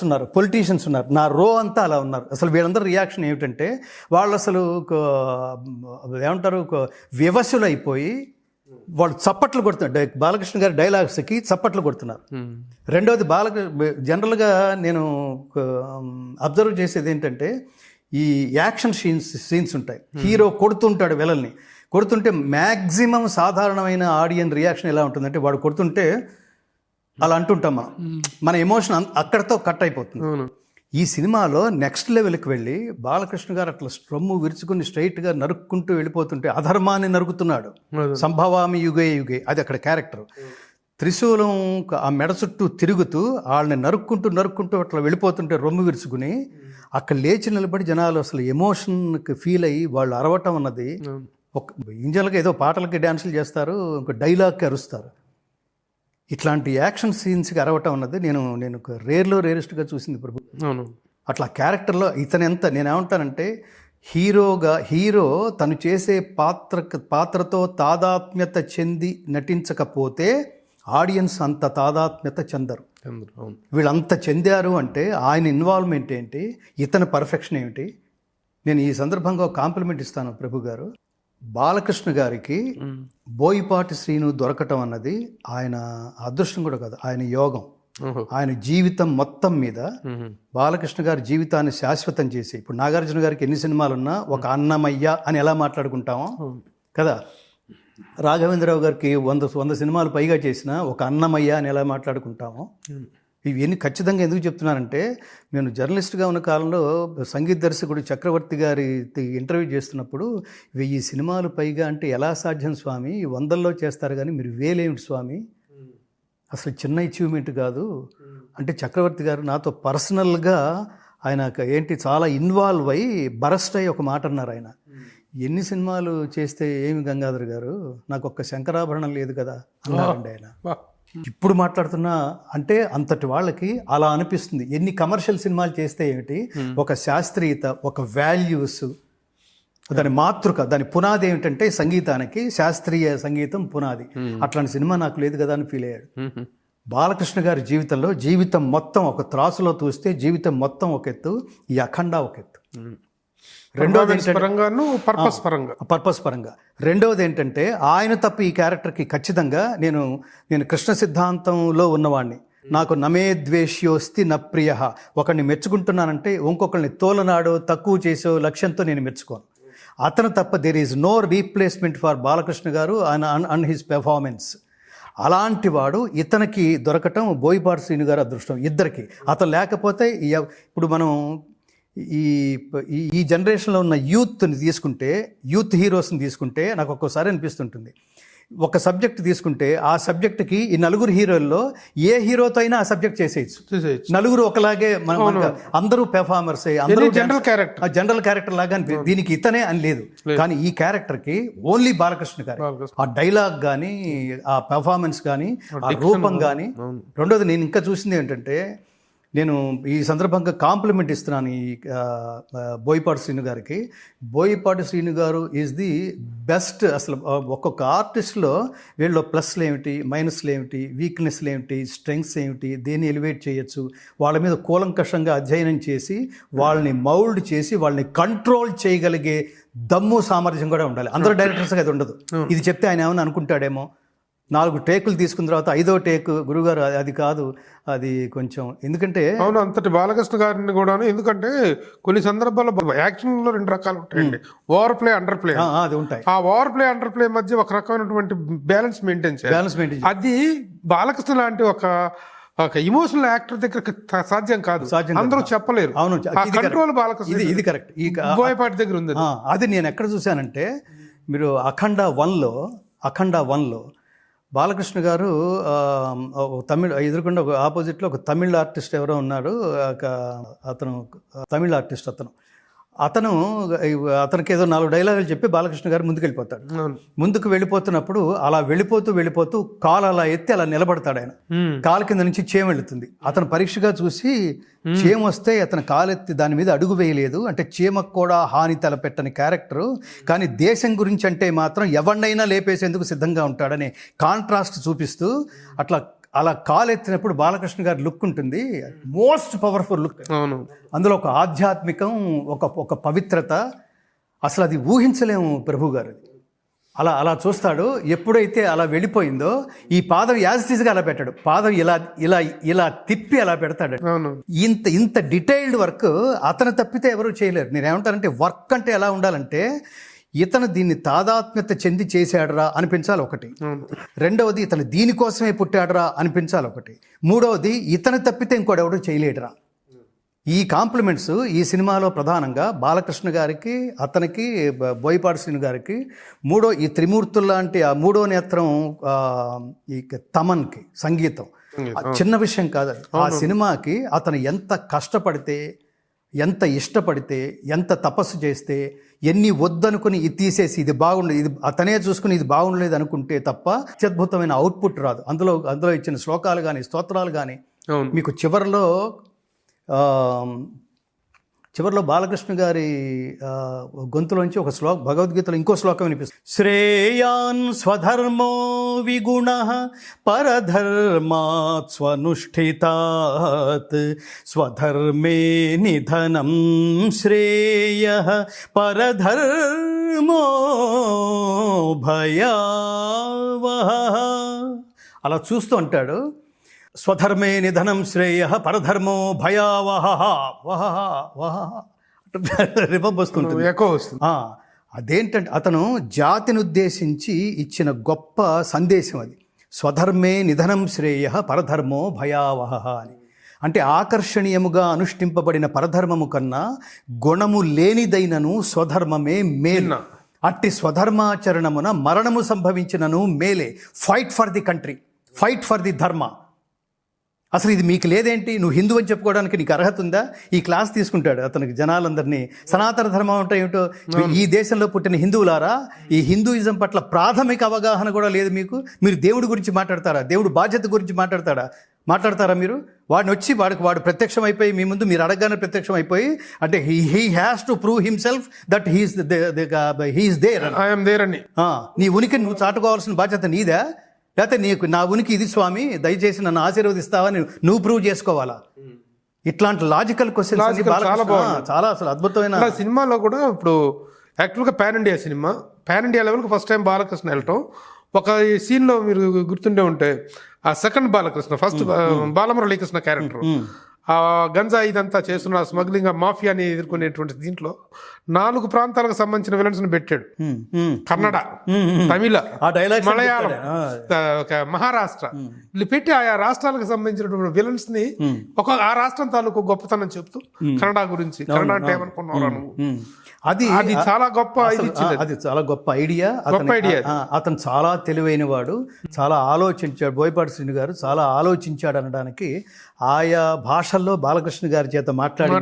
ఉన్నారు, పొలిటీషియన్స్ ఉన్నారు, నా రో అంతా అలా ఉన్నారు. అసలు వీళ్ళందరూ రియాక్షన్ ఏమిటంటే వాళ్ళు అసలు ఏమంటారు, వివశులు అయిపోయి వాళ్ళు చప్పట్లు కొడుతున్నారు. బాలకృష్ణ గారి డైలాగ్స్కి చప్పట్లు కొడుతున్నారు. రెండవది, జనరల్గా నేను అబ్జర్వ్ చేసేది ఏంటంటే, ఈ యాక్షన్ సీన్స్ ఉంటాయి, హీరో కొడుతుంటాడు విలన్ని, కొడుతుంటే మ్యాక్సిమం సాధారణమైన ఆడియన్ రియాక్షన్ ఎలా ఉంటుందంటే, వాడు కొడుతుంటే అలా అంటుంటాం మన ఎమోషన్ అక్కడితో కట్ అయిపోతుంది. ఈ సినిమాలో నెక్స్ట్ లెవెల్కి వెళ్ళి బాలకృష్ణ గారు అట్లా రొమ్ము విరుచుకుని స్ట్రైట్గా నరుక్కుంటూ వెళ్ళిపోతుంటే, అధర్మాన్ని నరుకుతున్నాడు, సంభవామి యుగే, అది అక్కడ క్యారెక్టర్. త్రిశూలం ఆ మెడ చుట్టూ తిరుగుతూ వాళ్ళని నరుక్కుంటూ అట్లా వెళ్ళిపోతుంటే రొమ్ము విరుచుకుని అక్కడ లేచి నిలబడి జనాలు అసలు ఎమోషన్కి ఫీల్ అయ్యి వాళ్ళు అరవటం అన్నది, ఒక ఇంజన్లకి ఏదో పాటలకి డ్యాన్సులు చేస్తారు, ఇంకో డైలాగ్కి అరుస్తారు. ఇట్లాంటి యాక్షన్ సీన్స్కి అరవటం అన్నది నేను రేరెస్ట్గా చూసింది ప్రభు. అట్లా క్యారెక్టర్లో ఇతనెంత, నేనేమంటానంటే, హీరో తను చేసే పాత్రతో తాదాత్మ్యత చెంది నటించకపోతే ఆడియన్స్ అంత తాదాత్మ్యత చెందరు. వీళ్ళంత చెందారు అంటే ఆయన ఇన్వాల్వ్మెంట్ ఏంటి, ఇతని పర్ఫెక్షన్ ఏమిటి. నేను ఈ సందర్భంగా కాంప్లిమెంట్ ఇస్తాను ప్రభు గారు. బాలకృష్ణ గారికి బోయపాటి శ్రీను దొరకటం అన్నది ఆయన అదృష్టం కూడా కాదు, ఆయన యోగం. ఆయన జీవితం మొత్తం మీద బాలకృష్ణ గారి జీవితాన్ని శాశ్వతం చేసి, ఇప్పుడు నాగార్జున గారికి ఎన్ని సినిమాలున్నా ఒక అన్నమయ్య అని ఎలా మాట్లాడుకుంటామో కదా, రాఘవేంద్రరావు గారికి 100 సినిమాలు పైగా చేసిన ఒక అన్నమయ్య అని ఎలా మాట్లాడుకుంటామో, ఇవన్నీ ఖచ్చితంగా ఎందుకు చెప్తున్నానంటే, నేను జర్నలిస్ట్గా ఉన్న కాలంలో సంగీత దర్శకుడు చక్రవర్తి గారి ఇంటర్వ్యూ చేస్తున్నప్పుడు 1000 సినిమాలు పైగా అంటే ఎలా సాధ్యం స్వామి, 100లో చేస్తారు కానీ మీరు 1000 ఏమిటి స్వామి, అసలు చిన్న అచీవ్మెంట్ కాదు అంటే, చక్రవర్తి గారు నాతో పర్సనల్గా ఆయన ఏంటి చాలా ఇన్వాల్వ్ అయ్యి బరస్ట్ అయ్యి ఒక మాట అన్నారు. ఆయన ఎన్ని సినిమాలు చేస్తే ఏమి గంగాధర్ గారు, నాకు ఒక్క శంకరాభరణం లేదు కదా అన్నారండి ఆయన. ఇప్పుడు మాట్లాడుతున్నా అంటే అంతటి వాళ్ళకి అలా అనిపిస్తుంది. ఎన్ని కమర్షియల్ సినిమాలు చేస్తే ఏమిటి, ఒక శాస్త్రీయత, ఒక వాల్యూస్, దాని మాతృక, దాని పునాది ఏమిటంటే సంగీతానికి శాస్త్రీయ సంగీతం పునాది. అట్లాంటి సినిమా నాకు లేదు కదా అని ఫీల్ అయ్యాడు. బాలకృష్ణ గారి జీవితంలో జీవితం మొత్తం ఒక త్రాసులో చూస్తే జీవితం మొత్తం ఒక ఎత్తు, ఈ అఖండ ఒక ఎత్తు. రెండోది పర్పస్ పరంగా రెండవది ఏంటంటే, ఆయన తప్ప ఈ క్యారెక్టర్కి ఖచ్చితంగా నేను కృష్ణ సిద్ధాంతంలో ఉన్నవాడిని. నాకు నమే ద్వేష్యోస్తి న ప్రియ, ఒకరిని మెచ్చుకుంటున్నానంటే ఇంకొకరిని తోలనాడో తక్కువ చేసో లక్ష్యంతో నేను మెచ్చుకోను. అతను తప్ప there is no replacement for Balakrishna గారు అండ్ హిస్ పెర్ఫార్మెన్స్. అలాంటి వాడు ఇతనికి దొరకటం బోయపాటి శ్రీను గారు అదృష్టం, ఇద్దరికి. అతను లేకపోతే ఇప్పుడు మనం ఈ ఈ జనరేషన్లో ఉన్న యూత్ని తీసుకుంటే, యూత్ హీరోస్ని తీసుకుంటే నాకు ఒక్కోసారి అనిపిస్తుంటుంది, ఒక సబ్జెక్ట్ తీసుకుంటే ఆ సబ్జెక్ట్కి ఈ నలుగురు హీరోల్లో ఏ హీరోతో అయినా ఆ సబ్జెక్ట్ చేసేయచ్చు. నలుగురు ఒకలాగే అందరూ పెర్ఫార్మర్స్, అందరూ జనరల్ క్యారెక్టర్ లాగా దీనికి ఇతనే అని లేదు. కానీ ఈ క్యారెక్టర్కి ఓన్లీ బాలకృష్ణ గారు, ఆ డైలాగ్ కానీ, ఆ పెర్ఫార్మెన్స్ కానీ, ఆ రూపం కానీ. రెండోది నేను ఇంకా చూసింది ఏంటంటే, నేను ఈ సందర్భంగా కాంప్లిమెంట్ ఇస్తున్నాను ఈ బోయపాటి శ్రీను గారికి. బోయపాటి శ్రీను గారు ఈజ్ ది బెస్ట్. అసలు ఒక్కొక్క ఆర్టిస్ట్లో వీళ్ళు ప్లస్లు ఏమిటి, మైనస్లు ఏమిటి, వీక్నెస్లు ఏమిటి, స్ట్రెంగ్స్ ఏమిటి, దేన్ని ఎలివేట్ చేయొచ్చు, వాళ్ళ మీద కూలంకషంగా అధ్యయనం చేసి వాళ్ళని మౌల్డ్ చేసి వాళ్ళని కంట్రోల్ చేయగలిగే దమ్ము సామర్థ్యం కూడా ఉండాలి. అందరూ డైరెక్టర్స్గా అది ఉండదు. ఇది చెప్తే ఆయన ఏమైనా అనుకుంటాడేమో, 4 టేకులు తీసుకున్న తర్వాత 5వ టేక్ గురుగారు అది కాదు, అది కొంచెం, ఎందుకంటే అవును అంతటి బాలకృష్ణ గారిని కూడా, ఎందుకంటే కొన్ని సందర్భాల్లో యాక్షన్లో 2 రకాలు ఉంటాయండి, ఓవర్ ప్లే, అండర్ ప్లే. అది ఉంటాయి. ఆ ఓవర్ ప్లే, అండర్ ప్లే మధ్య ఒక రకమైనటువంటి బ్యాలెన్స్ మెయింటైన్ చేయాలి. అది బాలకృష్ణ లాంటి ఒక ఇమోషనల్ యాక్టర్ దగ్గర సాధ్యం కాదు, అందరూ చెప్పలేరు. అవును, కంట్రోల్ బాలకృష్ణ ఇది కరెక్ట్. ఈ బోయపాటి దగ్గర ఉంది. అది నేను ఎక్కడ చూశానంటే, మీరు అఖండ 1లో బాలకృష్ణ గారు తమిళ్ ఎదురుకుండా ఒక ఆపోజిట్లో ఒక తమిళ్ ఆర్టిస్ట్ ఎవరో ఉన్నారు, అతను తమిళ్ ఆర్టిస్ట్, అతనికి ఏదో 4 డైలాగులు చెప్పి బాలకృష్ణ గారు ముందుకు వెళ్ళిపోతున్నప్పుడు అలా వెళ్ళిపోతూ కాలు అలా ఎత్తి అలా నిలబడతాడు. ఆయన కాలు కింద నుంచి చేమ వెళుతుంది. అతను పరీక్షగా చూసి చీమ వస్తే అతను కాలెత్తి దాని మీద అడుగు వేయలేదు, అంటే చీమకు కూడా హాని తలపెట్టని క్యారెక్టరు, కానీ దేశం గురించి అంటే మాత్రం ఎవరినైనా లేపేసేందుకు సిద్ధంగా ఉంటాడని కాంట్రాస్ట్ చూపిస్తూ అలా కాలెత్తినప్పుడు బాలకృష్ణ గారి లుక్ ఉంటుంది, మోస్ట్ పవర్ఫుల్ లుక్. అందులో ఒక ఆధ్యాత్మికం, ఒక పవిత్రత, అసలు అది ఊహించలేము ప్రభు గారు. అలా చూస్తాడు. ఎప్పుడైతే అలా వెళ్ళిపోయిందో ఈ పాదం యాజిటీస్గా అలా పెట్టాడు, పాదం ఇలా తిప్పి అలా పెడతాడు. ఇంత డీటెయిల్డ్ వర్క్ అతను తప్పితే ఎవరు చేయలేరు. నేనేమంటానంటే, వర్క్ అంటే ఎలా ఉండాలంటే, ఇతను దీన్ని తాదాత్మ్యత చెంది చేశాడరా అనిపించాలి ఒకటి, రెండవది ఇతను దీనికోసమే పుట్టాడరా అనిపించాలి ఒకటి, మూడవది ఇతను తప్పితే ఇంకోడెవడు చేయలేడురా. ఈ కాంప్లిమెంట్స్ ఈ సినిమాలో ప్రధానంగా బాలకృష్ణ గారికి, అతనికి, బోయపాటి శ్రీను గారికి, ఈ త్రిమూర్తుల్లాంటి ఆ 3వ నేత్రం ఈ తమన్కి సంగీతం చిన్న విషయం కాదు. ఆ సినిమాకి అతను ఎంత కష్టపడితే, ఎంత ఇష్టపడితే, ఎంత తపస్సు చేస్తే, ఎన్ని వద్దనుకుని ఇది తీసేసి ఇది బాగుండదు, ఇది అతనే చూసుకుని ఇది బాగుండలేదు అనుకుంటే తప్ప అత్యద్భుతమైన అవుట్పుట్ రాదు. అందులో ఇచ్చిన శ్లోకాలు కానీ, స్తోత్రాలు కానీ, మీకు చివరిలో బాలకృష్ణ గారి గొంతులోంచి ఒక భగవద్గీతలో ఇంకో శ్లోకం వినిపిస్తుంది. శ్రేయాన్ స్వధర్మో విగుణః పరధర్మాత్ స్వనుష్ఠితాత్ స్వధర్మే నిధనం శ్రేయః పరధర్మో భయావహః. అలా చూస్తూ అంటాడు, స్వధర్మే నిధనం శ్రేయః పరధర్మో భయావహ వస్తుంటుంది. అదేంటంటే అతను జాతిని ఉద్దేశించి ఇచ్చిన గొప్ప సందేశం అది. స్వధర్మే నిధనం శ్రేయః పరధర్మో భయావహ అని అంటే, ఆకర్షణీయముగా అనుష్ఠింపబడిన పరధర్మము కన్నా గుణము లేనిదైనను స్వధర్మమే మేలు. అట్టి స్వధర్మాచరణమున మరణము సంభవించినను మేలే. Fight for the country, fight for the ధర్మ. అసలు ఇది మీకు లేదేంటి? నువ్వు హిందూ అని చెప్పుకోవడానికి నీకు అర్హత ఉందా? ఈ క్లాస్ తీసుకుంటాడు అతనికి జనాలందరినీ. సనాతన ధర్మం అంటే ఏమిటో, ఈ దేశంలో పుట్టిన హిందువులారా, ఈ హిందూయిజం పట్ల ప్రాథమిక అవగాహన కూడా లేదు మీకు. మీరు దేవుడి గురించి మాట్లాడతారా? దేవుడు బాధ్యత గురించి మాట్లాడతారా మీరు? వాడిని వచ్చి వాడు ప్రత్యక్షం అయిపోయి మీ ముందు మీరు అడగగానే ప్రత్యక్షం అయిపోయి, అంటే he has to prove himself that he is there, I'm there అని. నీ ఉనికిని నువ్వు చాటుకోవాల్సిన బాధ్యత నీదా? లేకపోతే నా ఉనికి ఇది స్వామి, దయచేసి నన్ను ఆశీర్వదిస్తావని నువ్వు ప్రూవ్ చేసుకోవాలా? ఇట్లాంటి లాజికల్ క్వశ్చన్స్ చాలా అసలు అద్భుతమైన సినిమాలో కూడా. ఇప్పుడు యాక్చువల్గా పాన్ ఇండియా లెవెల్కి ఫస్ట్ టైం బాలకృష్ణ వెళ్ళటం. ఒక సీన్లో మీరు గుర్తుండే ఉంటే, ఆ second Balakrishna, first Balamuralikrishna character, ఆ గంజా ఇదంతా చేస్తున్న స్మగ్లింగ్ మాఫియాని ఎదుర్కొనేటువంటి దీంట్లో 4 ప్రాంతాలకు సంబంధించిన విలన్స్ని పెట్టాడు. కన్నడ, తమిళ, ఆ డైలాగ్స్ మలయాళం, మహారాష్ట్ర వీళ్ళు పెట్టి ఆయా రాష్ట్రాలకు సంబంధించినటువంటి విలన్స్ ని ఆ రాష్ట్రం తాలూకు గొప్పతనం చెప్తూ కన్నడ గురించి, కన్నడ అంటే ఏమనుకున్నావు నువ్వు, అది చాలా గొప్ప అది చాలా గొప్ప ఐడియా. అతను చాలా తెలివైన వాడు, చాలా ఆలోచించాడు. బోయపాటి శ్రీను గారు చాలా ఆలోచించాడు అనడానికి ఆయా భాషల్లో బాలకృష్ణ గారి చేత మాట్లాడి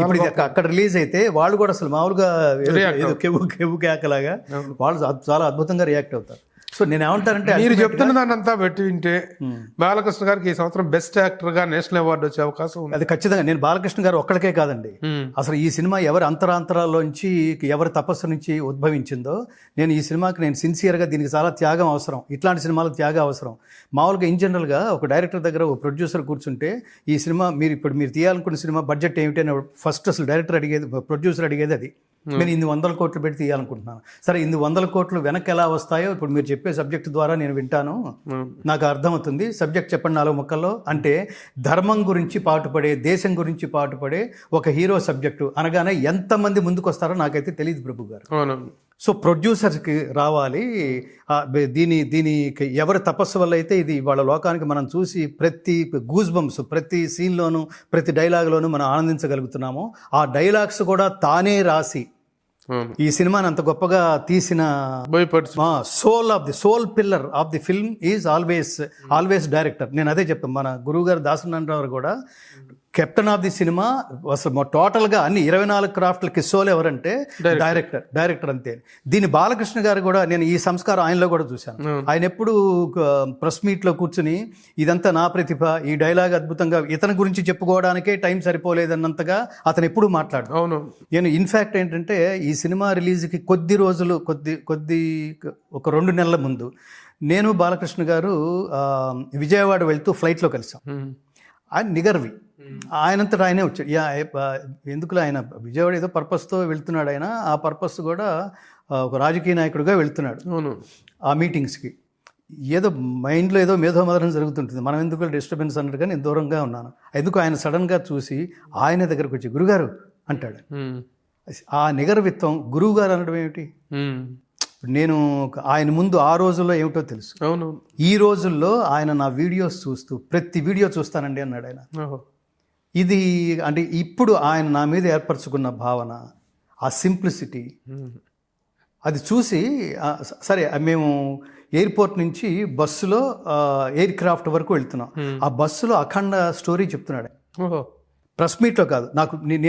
ఇప్పుడు ఇది అక్కడ రిలీజ్ అయితే వాళ్ళు కూడా అసలు మామూలుగా ఏదో కెవ్వు కేకలాగా వాళ్ళు చాలా అద్భుతంగా రియాక్ట్ అవుతారు. సో నేను ఏమంటానంటే మీరు చెప్తున్న దాన్ని అంతా పెట్టి వింటే బాలకృష్ణ గారికి ఈ సంవత్సరం బెస్ట్ యాక్టర్ గా నేషనల్ అవార్డు వచ్చే అవకాశం ఉంది. అది ఖచ్చితంగా. నేను బాలకృష్ణ గారు ఒక్కడికే కాదండి, అసలు ఈ సినిమా ఎవరి అంతరాంతరాల్లోంచి ఎవరి తపస్సు నుంచి ఉద్భవించిందో, నేను ఈ సినిమాకి నేను సిన్సియర్గా దీనికి చాలా త్యాగం అవసరం, ఇట్లాంటి సినిమాలకు త్యాగం అవసరం. మామూలుగా ఇన్ జనరల్గా ఒక డైరెక్టర్ దగ్గర ఒక ప్రొడ్యూసర్ కూర్చుంటే ఈ సినిమా మీరు తీయాలనుకున్న సినిమా బడ్జెట్ ఏమిటి అని ఫస్ట్ అసలు డైరెక్టర్ అడిగేది, ప్రొడ్యూసర్ అడిగేది అది. నేను 100 కోట్లు పెట్టి తీయాలనుకుంటున్నాను. సరే 100 కోట్లు వెనక్కి ఎలా వస్తాయో ఇప్పుడు మీరు చెప్పే సబ్జెక్ట్ ద్వారా నేను వింటాను, నాకు అర్థమవుతుంది, సబ్జెక్ట్ చెప్పండి 4 ముక్కల్లో అంటే ధర్మం గురించి పాటుపడే, దేశం గురించి పాటుపడే ఒక హీరో సబ్జెక్టు అనగానే ఎంతమంది ముందుకు వస్తారో నాకైతే తెలియదు ప్రభు గారు. సో ప్రొడ్యూసర్కి రావాలి. దీనికి ఎవరి తపస్సు వల్ల అయితే ఇది వాళ్ళ లోకానికి మనం చూసి ప్రతి గూస్ బంప్స్, ప్రతి సీన్లోనూ, ప్రతి డైలాగ్లోనూ మనం ఆనందించగలుగుతున్నామో ఆ డైలాగ్స్ కూడా తానే రాసి ఈ సినిమాని అంత గొప్పగా తీసిన soul pillar of the film is always director. నేను అదే చెప్తాను. మన గురువు గారు దాసనారాయణ కూడా కెప్టెన్ ఆఫ్ ది సినిమా అసలు టోటల్గా అన్ని 24 క్రాఫ్ట్లకి సోల్ ఎవరంటే డైరెక్టర్ అంతే. దీని బాలకృష్ణ గారు కూడా నేను ఈ సంస్కారం ఆయనలో కూడా చూశాను. ఆయన ఎప్పుడు ప్రెస్ మీట్లో కూర్చుని ఇదంతా నా ప్రతిభ, ఈ డైలాగ్ అద్భుతంగా, ఇతని గురించి చెప్పుకోవడానికే టైం సరిపోలేదన్నంతగా అతను ఎప్పుడు మాట్లాడు. అవును. నేను ఇన్ఫ్యాక్ట్ ఏంటంటే ఈ సినిమా రిలీజ్కి కొద్ది రోజులు ఒక 2 నెలల ముందు నేను బాలకృష్ణ గారు విజయవాడ వెళ్తూ ఫ్లైట్లో కలిసాం. ఆయన నిగర్వి, ఆయనంతటా ఆయనే వచ్చాడు. ఎందుకులో ఆయన విజయవాడ ఏదో పర్పస్తో వెళ్తున్నాడు. ఆయన ఆ పర్పస్ కూడా ఒక రాజకీయ నాయకుడిగా వెళ్తున్నాడు ఆ మీటింగ్స్కి. ఏదో మైండ్లో ఏదో మేధోమదనం జరుగుతుంటుంది, మనం ఎందుకు డిస్టర్బెన్స్ అన్నట్టుగా నేను దూరంగా ఉన్నాను. ఎందుకు ఆయన సడన్గా చూసి ఆయన దగ్గరకు వచ్చి గురుగారు అంటాడు. ఆ నిగర్విత్వం గురువు గారు అనడం ఏమిటి? నేను ఆయన ముందు ఆ రోజుల్లో ఏమిటో తెలుసు. అవును. ఈ రోజుల్లో ఆయన నా వీడియోస్ చూస్తూ ప్రతి వీడియో చూస్తానండి అన్నాడు ఆయన. ఇది అంటే ఇప్పుడు ఆయన నా మీద ఏర్పరచుకున్న భావన, ఆ సింప్లిసిటీ, అది చూసి సరే మేము ఎయిర్పోర్ట్ నుంచి బస్సులో ఎయిర్ క్రాఫ్ట్ వరకు వెళ్తున్నాం. ఆ బస్సులో అఖండ స్టోరీ చెప్తున్నాడు. ప్రెస్ మీట్లో కాదు, నాకు నేను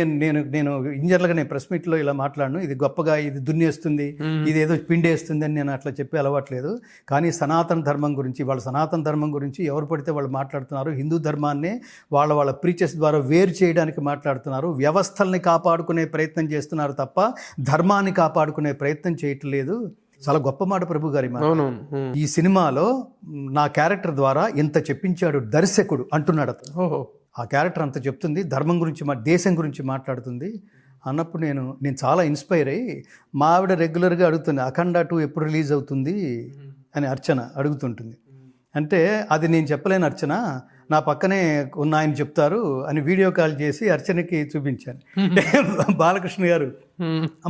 ఇంజనరల్గా నేను ప్రెస్ మీట్లో ఇలా మాట్లాడను, ఇది గొప్పగా ఇది దున్నేస్తుంది, ఇది ఏదో పిండేస్తుంది అని నేను అట్లా చెప్పి అలవాట్లేదు. కానీ సనాతన ధర్మం గురించి, వాళ్ళ సనాతన ధర్మం గురించి ఎవరు పడితే వాళ్ళు మాట్లాడుతున్నారు. హిందూ ధర్మాన్ని వాళ్ళ ప్రీచెస్ ద్వారా వేరు చేయడానికి మాట్లాడుతున్నారు. వ్యవస్థల్ని కాపాడుకునే ప్రయత్నం చేస్తున్నారు తప్ప ధర్మాన్ని కాపాడుకునే ప్రయత్నం చేయట్లేదు. చాలా గొప్ప మాట ప్రభు గారి మాట. ఈ సినిమాలో నా క్యారెక్టర్ ద్వారా ఇంత చెప్పించాడు దర్శకుడు అంటున్నాడు అతను. ఆ క్యారెక్టర్ అంత చెప్తుంది, ధర్మం గురించి, దేశం గురించి మాట్లాడుతుంది అన్నప్పుడు నేను చాలా ఇన్స్పైర్ అయ్యి మా ఆవిడ రెగ్యులర్గా అడుగుతుంది, అఖండ 2 ఎప్పుడు రిలీజ్ అవుతుంది అని అర్చన అడుగుతుంటుంది. అంటే అది నేను చెప్పలేను అర్చన, నా పక్కనే ఉన్న ఆయన చెప్తారు అని వీడియో కాల్ చేసి అర్చనకి చూపించాను. బాలకృష్ణ గారు,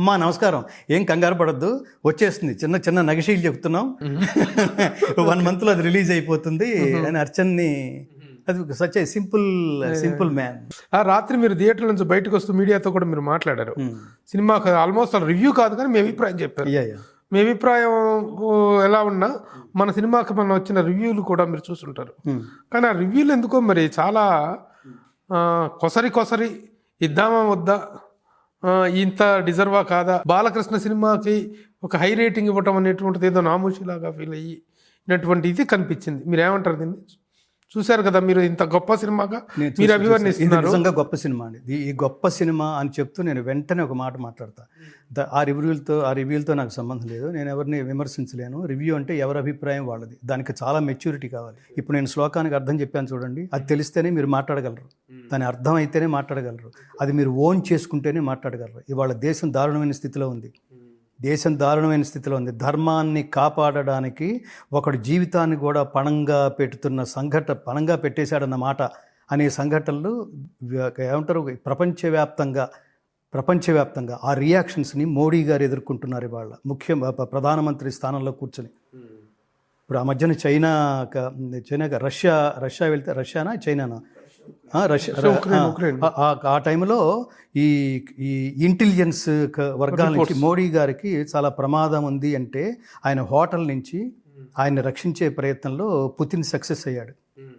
అమ్మా నమస్కారం, ఏం కంగారు పడద్దు, వచ్చేస్తుంది, చిన్న నగిషీలు చెప్తున్నాం, 1 monthలో అది రిలీజ్ అయిపోతుంది అని అర్చన్ని. అది సచ్ ఏ సింపుల్ మ్యాన్. ఆ రాత్రి మీరు థియేటర్ నుంచి బయటకు వస్తూ మీడియాతో కూడా మీరు మాట్లాడారు. సినిమాకి ఆల్మోస్ట్ రివ్యూ కాదు కానీ మీ అభిప్రాయం చెప్పారు. మీ అభిప్రాయం ఎలా ఉన్నా మన సినిమాకి మన వచ్చిన రివ్యూలు కూడా మీరు చూసుంటారు. కానీ ఆ రివ్యూలు ఎందుకో మరి చాలా కొసరి ఇద్దామా వద్దా, ఇంత డిజర్వా కాదా, బాలకృష్ణ సినిమాకి ఒక హై రేటింగ్ ఇవ్వటం అనేటువంటిది ఏదో నామూషిలాగా ఫీల్ అయ్యినటువంటి ఇది కనిపించింది. మీరు ఏమంటారు దీన్ని? చూశారు కదా మీరు, ఇంత గొప్ప సినిమాగా మీరు అభివర్ణిస్తున్నారు. నిజంగా గొప్ప సినిమా అండి. ఈ గొప్ప సినిమా అని చెప్తూ నేను వెంటనే ఒక మాట మాట్లాడతా. ఆ రివ్యూలతో నాకు సంబంధం లేదు, నేను ఎవరిని విమర్శించలేను. రివ్యూ అంటే ఎవరి అభిప్రాయం వాళ్ళది, దానికి చాలా మెచ్యూరిటీ కావాలి. ఇప్పుడు నేను శ్లోకానికి అర్థం చెప్పాను చూడండి, అది తెలిస్తేనే మీరు మాట్లాడగలరు, దాని అర్థం అయితేనే మాట్లాడగలరు, అది మీరు ఓన్ చేసుకుంటేనే మాట్లాడగలరు. ఇవాళ దేశం దారుణమైన స్థితిలో ఉంది. ధర్మాన్ని కాపాడడానికి ఒకడు జీవితాన్ని కూడా పణంగా పెట్టేశాడన్న మాట అనే సంఘటనలు ఏమంటారు ప్రపంచవ్యాప్తంగా ఆ రియాక్షన్స్ని మోడీ గారు ఎదుర్కొంటున్నారు ఇవాళ. ప్రధానమంత్రి స్థానంలో కూర్చొని. ఇప్పుడు ఆ మధ్యన చైనాగా రష్యా వెళ్తే రష్యానా చైనానా ఆ టైంలో ఈ ఇంటెలిజెన్స్ వర్గాల నుంచి మోడీ గారికి చాలా ప్రమాదం ఉంది అంటే ఆయన హోటల్ నుంచి ఆయన్ని రక్షించే ప్రయత్నంలో పుతిన్ సక్సెస్ అయ్యాడు.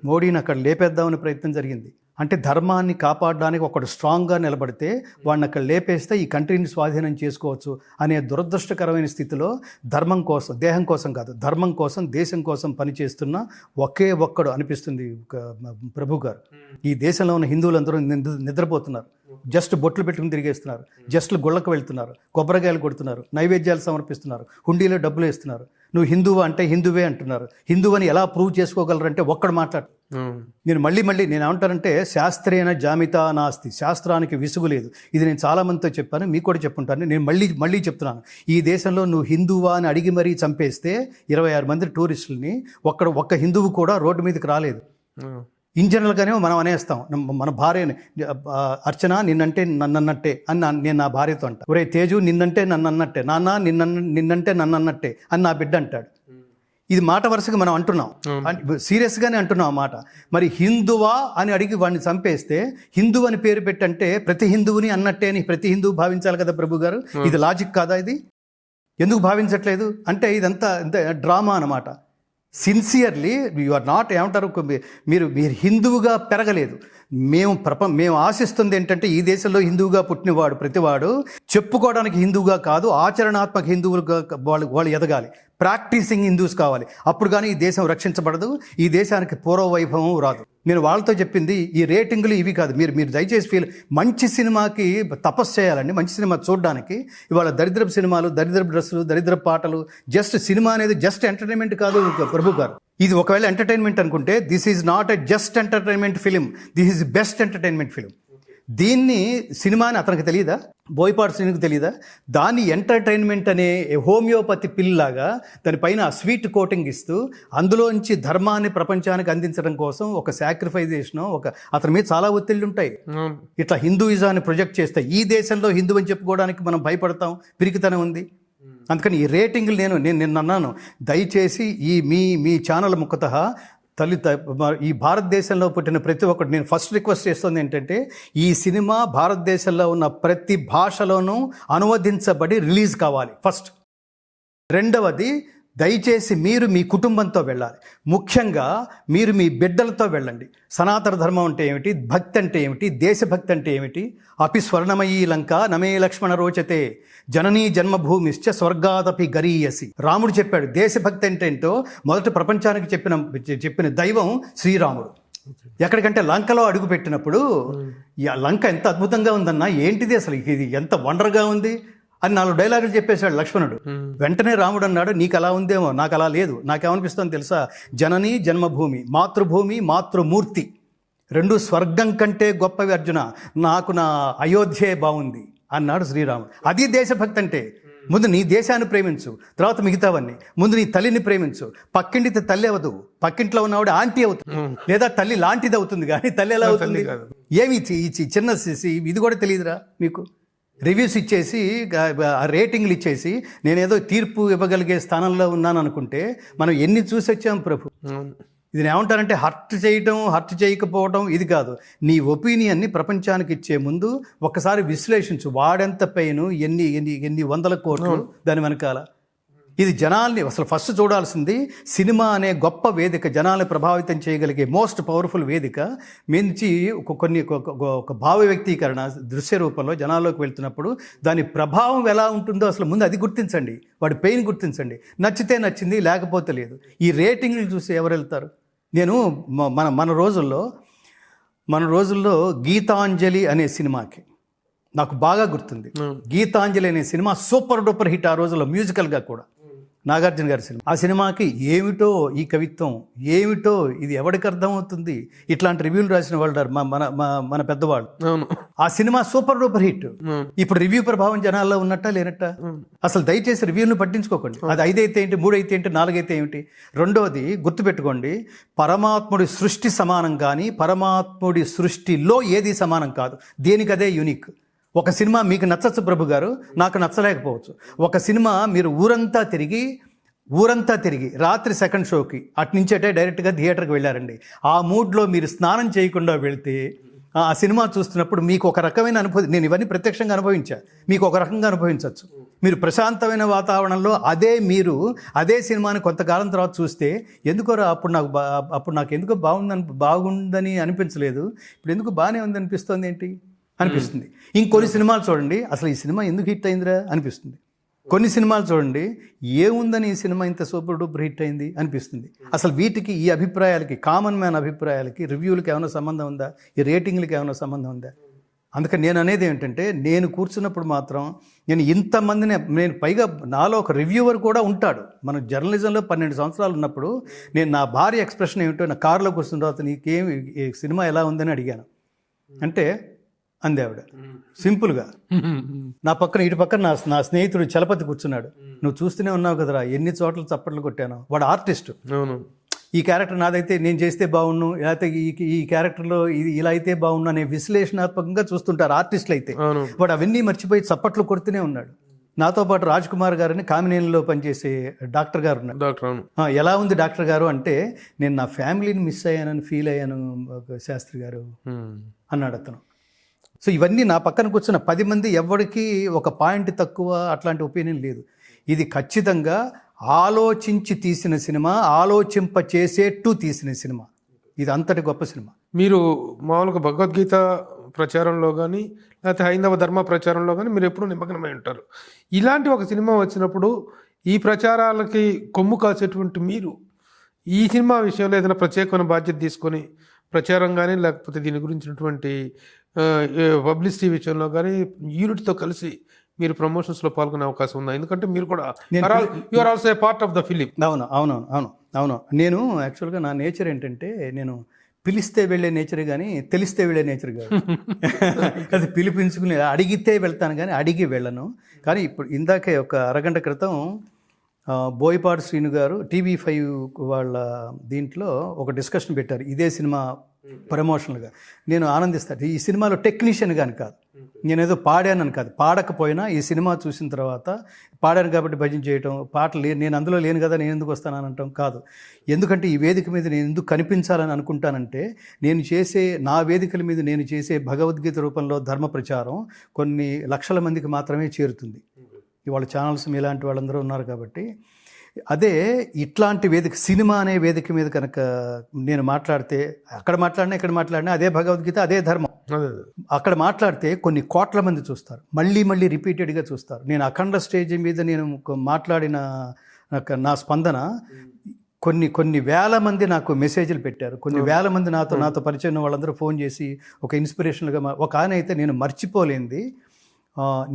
మోడీని అక్కడ లేపేద్దామనే ప్రయత్నం జరిగింది. అంటే ధర్మాన్ని కాపాడడానికి ఒకడు స్ట్రాంగ్గా నిలబడితే వాడిని అక్కడ లేపేస్తే ఈ కంట్రీని స్వాధీనం చేసుకోవచ్చు అనే దురదృష్టకరమైన స్థితిలో ధర్మం కోసం, దేహం కోసం కాదు, ధర్మం కోసం, దేశం కోసం పనిచేస్తున్న ఒకే ఒక్కడు అనిపిస్తుంది ప్రభు గారు. ఈ దేశంలో ఉన్న హిందువులందరూ నిద్రపోతున్నారు, జస్ట్ బొట్లు పెట్టుకుని తిరిగేస్తున్నారు, జస్ట్ గుళ్ళకు వెళ్తున్నారు, కొబ్బరికాయలు కొడుతున్నారు, నైవేద్యాలు సమర్పిస్తున్నారు, హుండీలో డబ్బులు వేస్తున్నారు. నువ్వు హిందువు అంటే హిందువే అంటున్నారు. హిందువని ఎలా ప్రూవ్ చేసుకోగలరంటే ఒక్కడు మాట్లాడు. నేను మళ్ళీ నేను ఏమంటానంటే శాస్త్రేణ జామితా నాస్తి, శాస్త్రానికి విసుగు లేదు. ఇది నేను చాలామందితో చెప్పాను, మీకు కూడా చెప్పుంటాను. నేను మళ్ళీ చెప్తున్నాను, ఈ దేశంలో నువ్వు హిందువా అని అడిగి మరీ చంపేస్తే 26 మంది టూరిస్టులని ఒక్క హిందువు కూడా రోడ్డు మీదకి రాలేదు. ఇన్ జనరల్గానే మనం అనేస్తాం, మన భార్యని అర్చన నిన్నంటే నన్నన్నట్టే అని నేను నా భార్యతో అంటా. ఒరే తేజు నిన్నంటే నన్నన్నట్టే, నాన్న నిన్నంటే నన్నన్నట్టే అని నా బిడ్డ అంటాడు. ఇది మాట వరుసగా మనం అంటున్నాం, సీరియస్గానే అంటున్నాం ఆ మాట. మరి హిందువా అని అడిగి వాడిని చంపేస్తే హిందువు అని పేరు పెట్టంటే ప్రతి హిందువుని అన్నట్టే అని ప్రతి హిందువు భావించాలి కదా ప్రభు గారు. ఇది లాజిక్ కాదా? ఇది ఎందుకు భావించట్లేదు అంటే ఇదంతా డ్రామా అన్నమాట. సిన్సియర్లీ యు ఆర్ నాట్ ఏమంటారు, మీరు హిందువుగా పెరగలేదు. మేము ఆశిస్తుంది ఏంటంటే ఈ దేశంలో హిందువుగా పుట్టినవాడు ప్రతివాడు చెప్పుకోవడానికి హిందువుగా కాదు, ఆచరణాత్మక హిందువులుగా వాళ్ళు ఎదగాలి. ప్రాక్టీసింగ్ హిందూస్ కావాలి. అప్పుడు కానీ ఈ దేశం రక్షించబడదు, ఈ దేశానికి పూర్వ వైభవం రాదు. నేను వాళ్ళతో చెప్పింది ఈ రేటింగులు ఇవి కాదు. మీరు దయచేసి మంచి సినిమాకి తపస్సు చేయాలండి. మంచి సినిమా చూడడానికి ఇవాళ దరిద్రపు సినిమాలు, దరిద్రపు డ్రెస్సులు, దరిద్రపు పాటలు, జస్ట్ సినిమా అనేది జస్ట్ ఎంటర్టైన్మెంట్ కాదు ప్రభు గారు. ఇది ఒకవేళ ఎంటర్టైన్మెంట్ అనుకుంటే this is not a just entertainment film, this is best entertainment film. దీన్ని సినిమా అని అతనికి తెలియదా? బోయపాటి శ్రీనికి తెలియదా? దాన్ని ఎంటర్టైన్మెంట్ అనే హోమియోపతి పిల్లాగా దానిపైన స్వీట్ కోటింగ్ ఇస్తూ అందులోంచి ధర్మాన్ని ప్రపంచానికి అందించడం కోసం ఒక సాక్రిఫైజేషన్, అతని మీద చాలా ఒత్తిళ్ళు ఉంటాయి. ఇట్లా హిందూయిజాన్ని ప్రొజెక్ట్ చేస్తే ఈ దేశంలో హిందూ అని చెప్పుకోవడానికి మనం భయపడతాం, పిరికితనం ఉంది. అందుకని ఈ రేటింగ్లు నేను అన్నాను, దయచేసి ఈ మీ ఛానల్ ముఖతః ఈ భారతదేశంలో పుట్టిన ప్రతి ఒక్కటి నేను ఫస్ట్ రిక్వెస్ట్ చేస్తుంది ఏంటంటే ఈ సినిమా భారతదేశంలో ఉన్న ప్రతి భాషలోనూ అనువదించబడి రిలీజ్ కావాలి ఫస్ట్. రెండవది, దయచేసి మీరు మీ కుటుంబంతో వెళ్ళాలి. ముఖ్యంగా మీరు మీ బిడ్డలతో వెళ్ళండి. సనాతన ధర్మం అంటే ఏమిటి, భక్తి అంటే ఏమిటి, దేశభక్తి అంటే ఏమిటి. అపి స్వర్ణమయీ లంక నమే లక్ష్మణ రోచతే జననీ జన్మభూమిశ్చ స్వర్గాదపి గరీయసి. రాముడు చెప్పాడు దేశభక్తి అంటే ఏంటో. మొదట ప్రపంచానికి చెప్పిన దైవం శ్రీరాముడు. ఎక్కడికంటే లంకలో అడుగు పెట్టినప్పుడు లంక ఎంత అద్భుతంగా ఉందన్నా, ఏంటిది అసలు, ఇది ఎంత వండర్గా ఉంది అని 4 డైలాగులు చెప్పేశాడు లక్ష్మణుడు. వెంటనే రాముడు అన్నాడు, నీకు అలా ఉందేమో, నాకు అలా లేదు. నాకేమనిపిస్తుంది తెలుసా, జననీ జన్మభూమి, మాతృభూమి మాతృమూర్తి, 2 స్వర్గం కంటే గొప్పవి అర్జున. నాకు నా అయోధ్యే బాగుంది అన్నాడు శ్రీరాముడు. అది దేశభక్తి అంటే. ముందు నీ దేశాన్ని ప్రేమించు, తర్వాత మిగతావన్నీ. ముందు నీ తల్లిని ప్రేమించు. పక్కింటి తల్లి అవ్వదు, పక్కింట్లో ఉన్నవాడు ఆంటీ అవుతుంది, లేదా తల్లి లాంటిది అవుతుంది, కానీ తల్లి ఎలా అవుతుంది? ఏమి చిన్న ఇది కూడా తెలియదురా మీకు? రివ్యూస్ ఇచ్చేసి రేటింగ్లు ఇచ్చేసి నేనేదో తీర్పు ఇవ్వగలిగే స్థానంలో ఉన్నాను అనుకుంటే మనం ఎన్ని చూసి వచ్చాం ప్రభు. ఇది ఏమంటారంటే హర్ట్ చేయకపోవడం ఇది కాదు. నీ ఒపీనియన్ని ప్రపంచానికి ఇచ్చే ముందు ఒక్కసారి విశ్లేషించు. వాడెంత పెయిన్, ఎన్ని వందల కోట్లు దాని వెనకాల. ఇది జనాల్ని అసలు ఫస్ట్ చూడాల్సింది. సినిమా అనే గొప్ప వేదిక, జనాల్ని ప్రభావితం చేయగలిగే మోస్ట్ పవర్ఫుల్ వేదిక మించి ఒక భావ వ్యక్తీకరణ దృశ్య రూపంలో జనాల్లోకి వెళ్తున్నప్పుడు దాని ప్రభావం ఎలా ఉంటుందో అసలు ముందు అది గుర్తించండి. వాడి పెయిన్ గుర్తించండి. నచ్చితే నచ్చింది, లేకపోతే లేదు. ఈ రేటింగ్లు చూసి ఎవరు వెళ్తారు? నేను మన రోజుల్లో గీతాంజలి అనే సినిమాకి నాకు బాగా గుర్తుంది. గీతాంజలి అనే సినిమా సూపర్ డూపర్ హిట్ ఆ రోజుల్లో, మ్యూజికల్గా కూడా. నాగార్జున గారి సినిమా. ఆ సినిమాకి ఏమిటో ఈ కవిత్వం, ఏమిటో ఇది ఎవరికి అర్థమవుతుంది, ఇట్లాంటి రివ్యూలు రాసిన వాళ్ళు ఉన్నారు, మన పెద్దవాళ్ళు. అవును. ఆ సినిమా సూపర్ డూపర్ హిట్. ఇప్పుడు రివ్యూ ప్రభావం జనాల్లో ఉన్నట్ట లేనట్ట? అసలు దయచేసి రివ్యూలను పట్టించుకోకండి. అది 5 అయితే ఏంటి, 3 అయితే ఏంటి, 4 అయితే ఏమిటి. రెండోది గుర్తుపెట్టుకోండి, పరమాత్ముడి సృష్టి సమానం కానీ పరమాత్ముడి సృష్టిలో ఏది సమానం కాదు. దేనికదే యూనిక్. ఒక సినిమా మీకు నచ్చచ్చు ప్రభు గారు, నాకు నచ్చలేకపోవచ్చు. ఒక సినిమా మీరు ఊరంతా తిరిగి రాత్రి సెకండ్ షోకి అట్నుంచేటే డైరెక్ట్గా థియేటర్కి వెళ్ళారండి. ఆ మూడ్లో మీరు స్నానం చేయకుండా వెళ్తే ఆ సినిమా చూస్తున్నప్పుడు మీకు ఒక రకమైన అనుభూతి, నేను ఇవన్నీ ప్రత్యక్షంగా అనుభవించా, మీకు ఒక రకంగా అనుభవించవచ్చు. మీరు ప్రశాంతమైన వాతావరణంలో అదే సినిమాని కొంతకాలం తర్వాత చూస్తే ఎందుకోరా అప్పుడు నాకు ఎందుకో బాగుందని అనిపించలేదు, ఇప్పుడు ఎందుకు బాగానే ఉంది అనిపిస్తుంది అనిపిస్తుంది. ఇంకొన్ని సినిమాలు చూడండి, అసలు ఈ సినిమా ఎందుకు హిట్ అయిందిరా అనిపిస్తుంది. కొన్ని సినిమాలు చూడండి, ఏముందని ఈ సినిమా ఇంత సూపర్ డూపర్ హిట్ అయింది అనిపిస్తుంది. అసలు వీటికి, ఈ అభిప్రాయాలకి, కామన్ మ్యాన్ అభిప్రాయాలకి, రివ్యూలకి ఏమైనా సంబంధం ఉందా, ఈ రేటింగ్లకి ఏమైనా సంబంధం ఉందా? అందుకని నేను అనేది ఏంటంటే, నేను కూర్చున్నప్పుడు మాత్రం నేను పైగా నాలో ఒక రివ్యూవర్ కూడా ఉంటాడు. మన జర్నలిజంలో 12 సంవత్సరాలు ఉన్నప్పుడు నేను నా భార్య ఎక్స్ప్రెషన్ ఏమిటో, నా కారులో కూర్చున్న తర్వాత నీకేమి సినిమా ఎలా ఉందని అడిగాను. అంటే అంది ఆవిడ సింపుల్గా. ఇటు పక్కన నా స్నేహితుడు చలపతి కూర్చున్నాడు. నువ్వు చూస్తూనే ఉన్నావు కదరా, ఎన్ని చోట్ల చప్పట్లు కొట్టాను. వాడు ఆర్టిస్ట్. ఈ క్యారెక్టర్ నాదైతే నేను చేస్తే బాగుండు, లేకపోతే ఈ క్యారెక్టర్లో ఇది ఇలా అయితే బాగుండు అనే విశ్లేషణాత్మకంగా చూస్తుంటారు ఆర్టిస్టులు అయితే. వాడు అవన్నీ మర్చిపోయి చప్పట్లు కొడుతూనే ఉన్నాడు. నాతో పాటు రాజ్ కుమార్ గారని కామినేనిలో పనిచేసే డాక్టర్ గారు ఉన్నారు. ఎలా ఉంది డాక్టర్ గారు అంటే, నేను నా ఫ్యామిలీని మిస్ అయ్యానని ఫీల్ అయ్యాను శాస్త్రి గారు అన్నాడు అతను. సో ఇవన్నీ నా పక్కన కూర్చున్న 10 మంది ఎవరికి ఒక పాయింట్ తక్కువ అట్లాంటి ఒపీనియన్ లేదు. ఇది ఖచ్చితంగా ఆలోచించి తీసిన సినిమా, ఆలోచింప చేసేట్టు తీసిన సినిమా. ఇది అంతటి గొప్ప సినిమా. మీరు మామూలుగా భగవద్గీత ప్రచారంలో కానీ లేకపోతే హైందవ ధర్మ ప్రచారంలో కానీ మీరు ఎప్పుడూ నిమగ్నమై ఉంటారు. ఇలాంటి ఒక సినిమా వచ్చినప్పుడు ఈ ప్రచారాలకి కొమ్ము కాసేటువంటి మీరు ఈ సినిమా విషయంలో ఏదైనా ప్రత్యేకమైన బాధ్యత తీసుకొని ప్రచారం కానీ లేకపోతే దీని గురించినటువంటి పబ్లిసిటీ విషయంలో కానీ యూనిట్తో కలిసి మీరు ప్రమోషన్స్లో పాల్గొనే అవకాశం ఉందా? ఎందుకంటే మీరు కూడా you are also a part of the film. అవును. నేను యాక్చువల్గా నా నేచర్ ఏంటంటే, నేను పిలిస్తే వెళ్ళే నేచర్ కానీ తెలిస్తే వెళ్ళే నేచర్ కాదు. అది పిలిపించుకుని అడిగితే వెళ్తాను కానీ అడిగి వెళ్ళను. కానీ ఇప్పుడు ఇందాకే ఒక అరగంట క్రితం బోయపాటి శ్రీను గారు TV5 వాళ్ళ దీంట్లో ఒక డిస్కషన్ పెట్టారు ఇదే సినిమా ప్రమోషన్లుగా. నేను ఆనందిస్తాను. ఈ సినిమాలో టెక్నీషియన్ కానీ కాదు, నేనేదో పాడానని కాదు, పాడకపోయినా ఈ సినిమా చూసిన తర్వాత పాడాను కాబట్టి భజన చేయటం, పాటలు నేను అందులో లేను కదా నేను ఎందుకు వస్తానని అనటం కాదు. ఎందుకంటే ఈ వేదిక మీద నేను ఎందుకు కనిపించాలని అనుకుంటానంటే, నా వేదికల మీద నేను చేసే భగవద్గీత రూపంలో ధర్మ ప్రచారం కొన్ని లక్షల మందికి మాత్రమే చేరుతుంది. ఇవాళ ఛానల్స్ ఇలాంటి వాళ్ళందరూ ఉన్నారు కాబట్టి. అదే ఇట్లాంటి వేదిక, సినిమా అనే వేదిక మీద కనుక నేను మాట్లాడితే, అక్కడ మాట్లాడినా అదే భగవద్గీత, అదే ధర్మం. అక్కడ మాట్లాడితే కొన్ని కోట్ల మంది చూస్తారు, మళ్ళీ రిపీటెడ్గా చూస్తారు. నేను అఖండ స్టేజ్ మీద నేను మాట్లాడిన నా స్పందన కొన్ని వేల మంది నాకు మెసేజ్లు పెట్టారు. కొన్ని వేల మంది నాతో పరిచయం వాళ్ళందరూ ఫోన్ చేసి ఒక ఇన్స్పిరేషన్గా. ఒక ఆయన అయితే నేను మర్చిపోలేంది,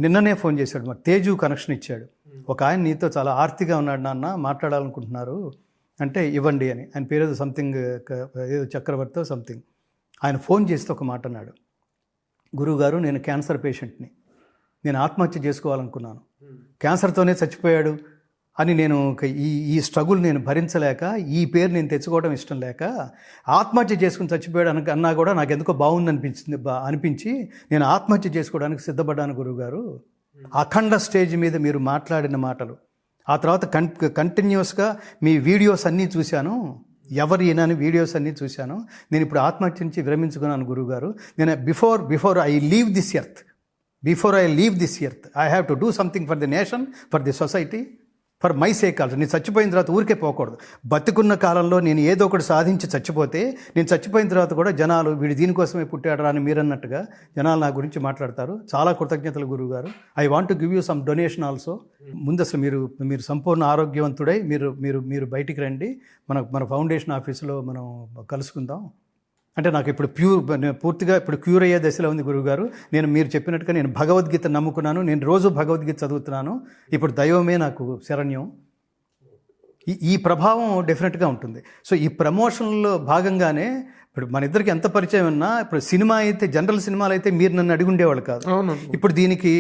నిన్ననే ఫోన్ చేశాడు, మరి తేజు కనెక్షన్ ఇచ్చాడు. ఒక ఆయన నీతో చాలా ఆర్తిగా ఉన్నాడు నాన్న, మాట్లాడాలనుకుంటున్నారు అంటే ఇవ్వండి అని. ఆయన పేరు ఏదో సంథింగ్, ఏదో చక్రవర్తి సంథింగ్. ఆయన ఫోన్ చేస్తే ఒక మాట అన్నాడు, గురువుగారు నేను క్యాన్సర్ పేషెంట్ని, నేను ఆత్మహత్య చేసుకోవాలనుకున్నాను, క్యాన్సర్తోనే చచ్చిపోయాడు అని నేను ఈ స్ట్రగుల్ నేను భరించలేక, ఈ పేరు నేను తెచ్చుకోవడం ఇష్టం లేక ఆత్మహత్య చేసుకుని చచ్చిపోయాడు అన్నా కూడా నాకు ఎందుకో బాగుంది అనిపించి నేను ఆత్మహత్య చేసుకోవడానికి సిద్ధపడ్డాను గురువుగారు. అఖండ స్టేజ్ మీద మీరు మాట్లాడిన మాటలు, ఆ తర్వాత కంటిన్యూస్గా మీ వీడియోస్ అన్నీ చూశాను, ఎవరు ఈయనని వీడియోస్ అన్నీ చూశాను. నేను ఇప్పుడు ఆత్మహత్య నుంచి విరమించుకున్నాను గురువుగారు. నేను before I leave this earth I have to do something for the nation, for the society, for my sake also. నేను చచ్చిపోయిన తర్వాత ఊరికే పోకూడదు. బతికున్న కాలంలో నేను ఏదో ఒకటి సాధించి చచ్చిపోతే, నేను చచ్చిపోయిన తర్వాత కూడా జనాలు వీడు దీనికోసమే పుట్టాడు అని మీరన్నట్టుగా జనాలు నా గురించి మాట్లాడతారు. చాలా కృతజ్ఞతలు గురువుగారు. I want to give you some donation also. ముందు అసలు మీరు సంపూర్ణ ఆరోగ్యవంతుడై మీరు బయటికి రండి, మన ఫౌండేషన్ ఆఫీసులో మనం కలుసుకుందాం అంటే నాకు ఇప్పుడు పూర్తిగా క్యూర్ అయ్యే దశలో ఉంది గురువుగారు. మీరు చెప్పినట్టుగా నేను భగవద్గీత నమ్ముకున్నాను, నేను రోజు భగవద్గీత చదువుతున్నాను. ఇప్పుడు దైవమే నాకు శరణ్యం. ఈ ప్రభావం డెఫినెట్గా ఉంటుంది. సో ఈ ప్రమోషన్లో భాగంగానే ఇప్పుడు మన ఇద్దరికి ఎంత పరిచయం ఉన్నా, ఇప్పుడు సినిమా అయితే జనరల్ సినిమాలు అయితే మీరు నన్ను అడిగి ఉండేవాళ్ళు కాదు. ఇప్పుడు దీనికి